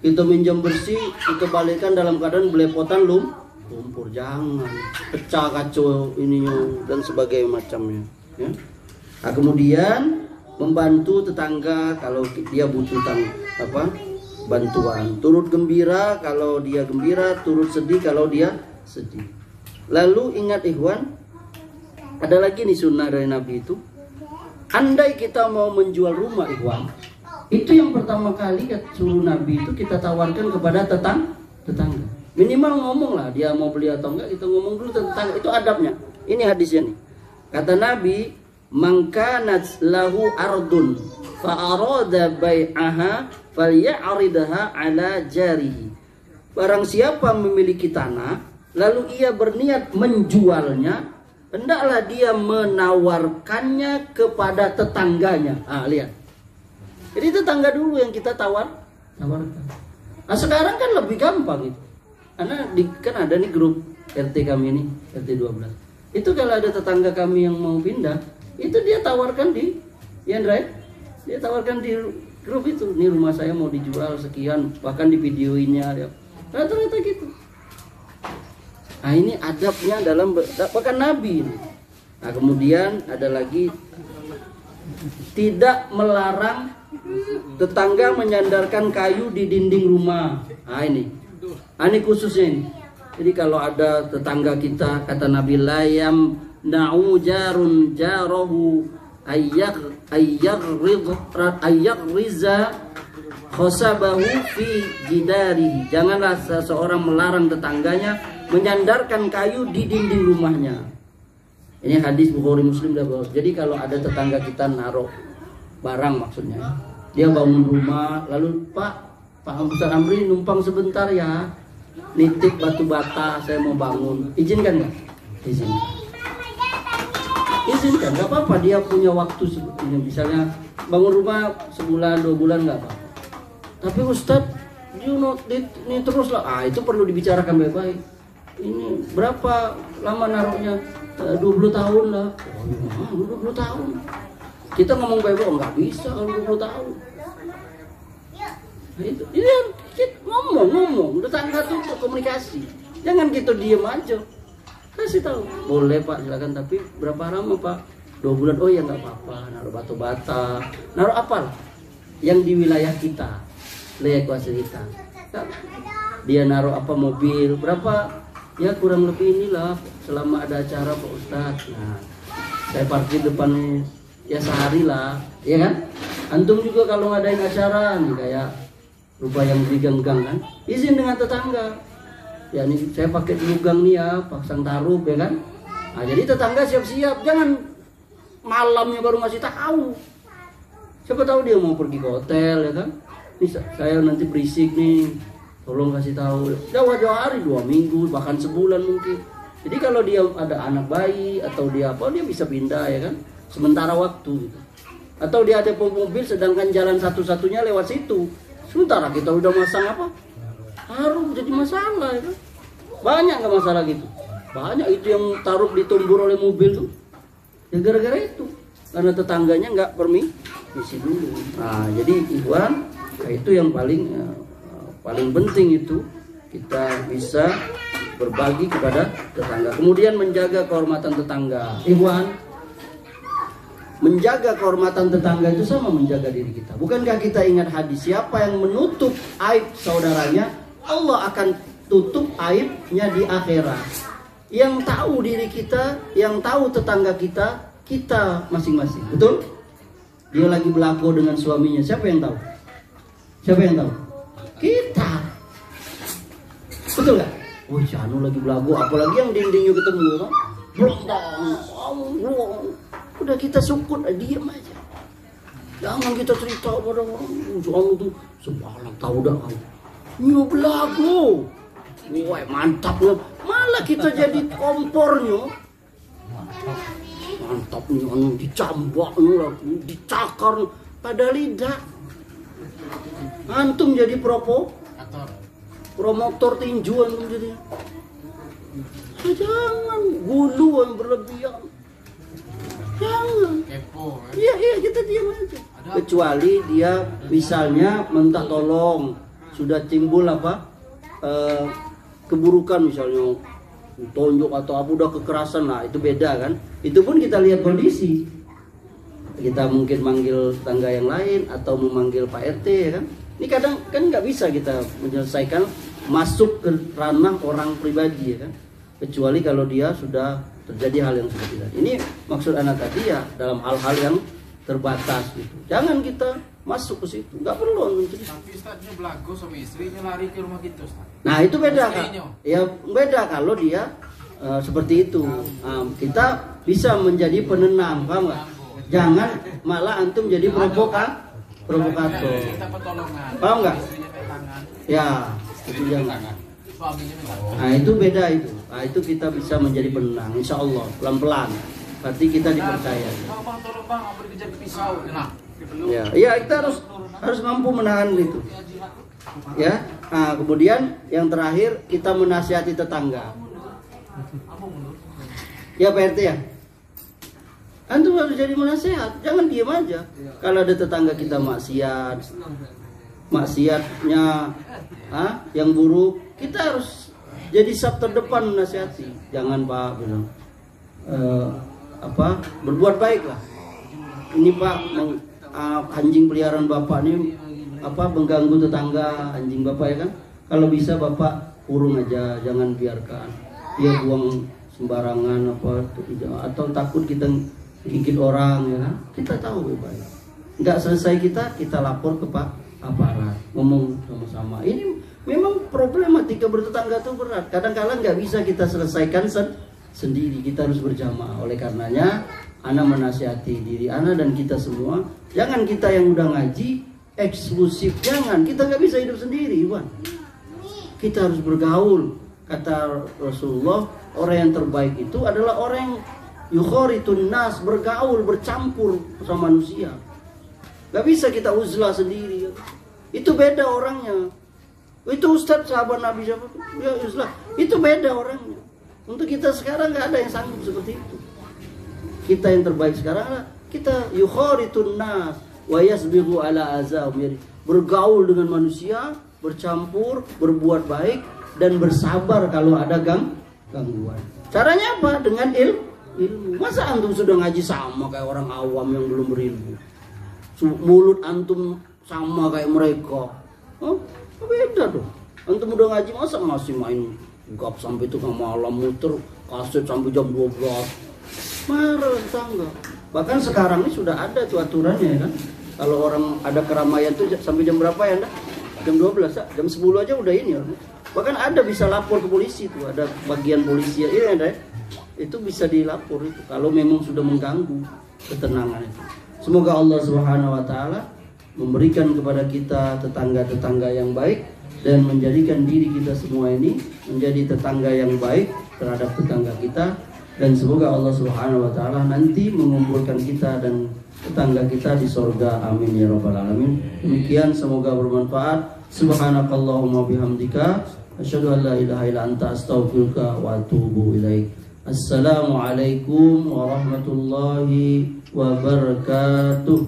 Kita minjam bersih, kita balikkan dalam keadaan belepotan lumpur. Jangan pecah, kacau ininya dan sebagainya macamnya ya. Nah, kemudian membantu tetangga kalau dia butuh bantuan, turut gembira kalau dia gembira, turut sedih kalau dia sedih. Lalu ingat ikhwan, ada lagi nih sunnah dari Nabi itu, andai kita mau menjual rumah ikhwan, itu yang pertama kali suruh Nabi itu kita tawarkan kepada tetangga. Minimal ngomong lah, dia mau beli atau enggak, kita ngomong dulu tetangga, itu adabnya. Ini hadisnya nih, kata Nabi, mangkanat lahu ardun fa arada bai'aha falya'ridha ala jarihi. Barang siapa memiliki tanah lalu ia berniat menjualnya, hendaklah dia menawarkannya kepada tetangganya. Ah, lihat. Jadi tetangga dulu yang kita tawarkan. Nah, sekarang kan lebih gampang itu. Karena kan ada nih grup RT kami ini, RT 12. Itu kalau ada tetangga kami yang mau pindah, itu dia tawarkan di dia tawarkan di grup itu, nih rumah saya mau dijual sekian, bahkan di videoinnya ya. Rata-rata gitu. Nah, ini adabnya dalam bahkan Nabi ini. Nah, kemudian ada lagi, tidak melarang tetangga menyandarkan kayu di dinding rumah. Nah, ini khususnya ini. Jadi kalau ada tetangga kita, kata Nabi, layam na'u jarun jarahu riza khosabahu fi jidarihi. Janganlah seseorang melarang tetangganya menyandarkan kayu di dinding rumahnya. Ini hadis Bukhari Muslim dah. Jadi kalau ada tetangga kita naruh barang, maksudnya dia bangun rumah, lalu Pak Ustaz Amri numpang sebentar ya, nitip batu bata, saya mau bangun, izinkan nggak? Izinkan, nggak apa-apa, dia punya waktu misalnya bangun rumah sebulan 2 bulan nggak apa-apa. Tapi Ustadz, ini terus lah, itu perlu dibicarakan baik-baik. Ini berapa lama naruhnya? 20 tahun lah. 20 tahun. Kita ngomong baik-baik, nggak bisa kalau 20 tahun. Nah, itu kita ngomong, tetangga tuh komunikasi. Jangan kita diem aja. Kasih tahu, boleh Pak, silakan, tapi berapa lama Pak? 2 bulan. Oh ya nggak apa-apa, naruh batu bata, naruh apa? Yang di wilayah kita, wilayah kuasa kita. Dia naruh apa, mobil, berapa? Ya kurang lebih inilah, selama ada acara Pak Ustadz. Nah, saya parkir depan ya sehari lah, ya kan? Antum juga kalau ngadain acara nih kayak rupa yang diganggang kan, izin dengan tetangga. Ya ini saya pakai dulu gang nih ya, pasang taruh ya kan. Nah, jadi tetangga siap-siap, jangan malamnya baru ngasih tahu. Siapa tahu dia mau pergi ke hotel ya kan. Ini saya nanti berisik nih, tolong kasih tahu. Jauh-jauh hari, 2 minggu, bahkan sebulan mungkin. Jadi kalau dia ada anak bayi atau dia apa, dia bisa pindah ya kan, sementara waktu gitu. Atau dia ada mobil sedangkan jalan satu-satunya lewat situ. Sementara kita udah masang apa? Taruh, jadi masalah ya kan? Banyak nggak masalah gitu? Banyak itu yang taruh ditumbur oleh mobil tuh. Ya gara-gara itu. Karena tetangganya nggak permisi dulu. Nah, jadi ikhwan, itu yang paling penting itu kita bisa berbagi kepada tetangga. Kemudian menjaga kehormatan tetangga. Ikhwan, menjaga kehormatan tetangga itu sama menjaga diri kita. Bukankah kita ingat hadis, siapa yang menutup aib saudaranya, Allah akan tutup aibnya di akhirat. Yang tahu diri kita, yang tahu tetangga kita, kita masing-masing. Betul? Dia lagi berlaku dengan suaminya, siapa yang tahu? Siapa yang tahu? Kita. Betul gak? Wah, Janu lagi belagu, apalagi yang dindingnya ketemu kan? Udah kita sukut, diam aja. Jangan kita cerita pada orang, suami tuh sembarang tahu dah kamu. nyu belagu. Wah, mantap loh. Malah kita jadi kompornya. Mantap nih, dicambak nih, dicakar pada lidah. Antum jadi promotor tinju antum jadi. Jangan gulu yang berlebihan. Jangan. Kepo. Iya, kita diam aja. Kecuali dia misalnya minta tolong, sudah timbul keburukan misalnya tonjok atau apa udah kekerasan lah, itu beda kan. Itu pun kita lihat kondisi. Kita mungkin manggil tangga yang lain atau memanggil Pak RT ya kan. Ini kadang kan nggak bisa kita menyelesaikan masuk ke ranah orang pribadi ya kan. Kecuali kalau dia sudah terjadi hal yang seperti tadi. Ini maksud anak tadi ya dalam hal-hal yang terbatas gitu. Jangan kita masuk ke situ, nggak perlu mencuri. Tapi Ustaznya belagu sama istrinya lari ke rumah kita, Ustaz. Nah itu beda kan? Ya beda kalau dia seperti itu. Kita bisa menjadi penenang, paham nggak? Jangan malah antum jadi provokator. Kita pertolongan. Paham nggak? Istrinya pakai tangan. Ya, itu jangan. Suaminya minta. Nah itu beda itu. Nah itu kita bisa menjadi penenang, insya Allah pelan-pelan. Berarti kita dipercaya. Bang, tolong bang, aku dikejar pisau. Nah, Ya kita harus mampu menahan itu. Ya. Nah, kemudian yang terakhir kita menasihati tetangga. Ya Pak RT ya. Antum harus jadi menasihat, jangan diam aja. Kalau ada tetangga kita maksiatnya yang buruk, kita harus jadi sab terdepan menasihati. Jangan Pak bilang berbuat baiklah. Ini Pak anjing peliharaan Bapak ini mengganggu tetangga anjing Bapak ya kan. Kalau bisa Bapak kurung aja, jangan biarkan dia buang sembarangan atau takut kita gigit orang ya kan. Kita tahu baik. Nggak selesai kita lapor ke Pak aparat, ngomong sama-sama. Ini memang problematika bertetangga itu berat. Kadang-kadang nggak bisa kita selesaikan sendiri, kita harus berjamaah. Oleh karenanya ana menasihati diri ana dan kita semua, jangan kita yang udah ngaji eksklusif, jangan. Kita nggak bisa hidup sendiri, Iwan. Kita harus bergaul. Kata Rasulullah, orang yang terbaik itu adalah orang yang yukhoritun nas, bergaul, bercampur sama manusia. Gak bisa kita uzlah sendiri. Itu beda orangnya. Itu Ustadz sahabat Nabi siapa? Ya uzlah. Itu beda orangnya. Untuk kita sekarang gak ada yang sanggup seperti itu. Kita yang terbaik sekarang adalah kita yukhoritun nas wa yasbiqu ala azam, bergaul dengan manusia, bercampur, berbuat baik dan bersabar kalau ada gangguan. Caranya apa? Dengan ilmu. Masa antum sudah ngaji sama kayak orang awam yang belum berilmu? Mulut antum sama kayak mereka? Beda dong. Antum udah ngaji masa masih main gap sampai tengah malam, muter kaset sampai jam 12? Marah tetangga. Bahkan sekarang ini sudah ada tuh aturannya ya kan. Kalau orang ada keramaian tuh sampai jam berapa ya? Jam 12 ya? Jam 10 aja udah ini ya. Bahkan ada bisa lapor ke polisi tuh, ada bagian polisi ya ada ya. Itu bisa dilapor itu kalau memang sudah mengganggu ketenangan itu. Semoga Allah Subhanahu wa taala memberikan kepada kita tetangga-tetangga yang baik dan menjadikan diri kita semua ini menjadi tetangga yang baik terhadap tetangga kita, dan semoga Allah Subhanahu wa taala nanti mengumpulkan kita dan tetangga kita di surga. Amin ya rabbal alamin. Demikian, semoga bermanfaat. Subhanakallahumma bihamdika asyhadu an la ilaha illa anta astaghfiruka wa atubu ilaik. Assalamualaikum warahmatullahi wabarakatuh.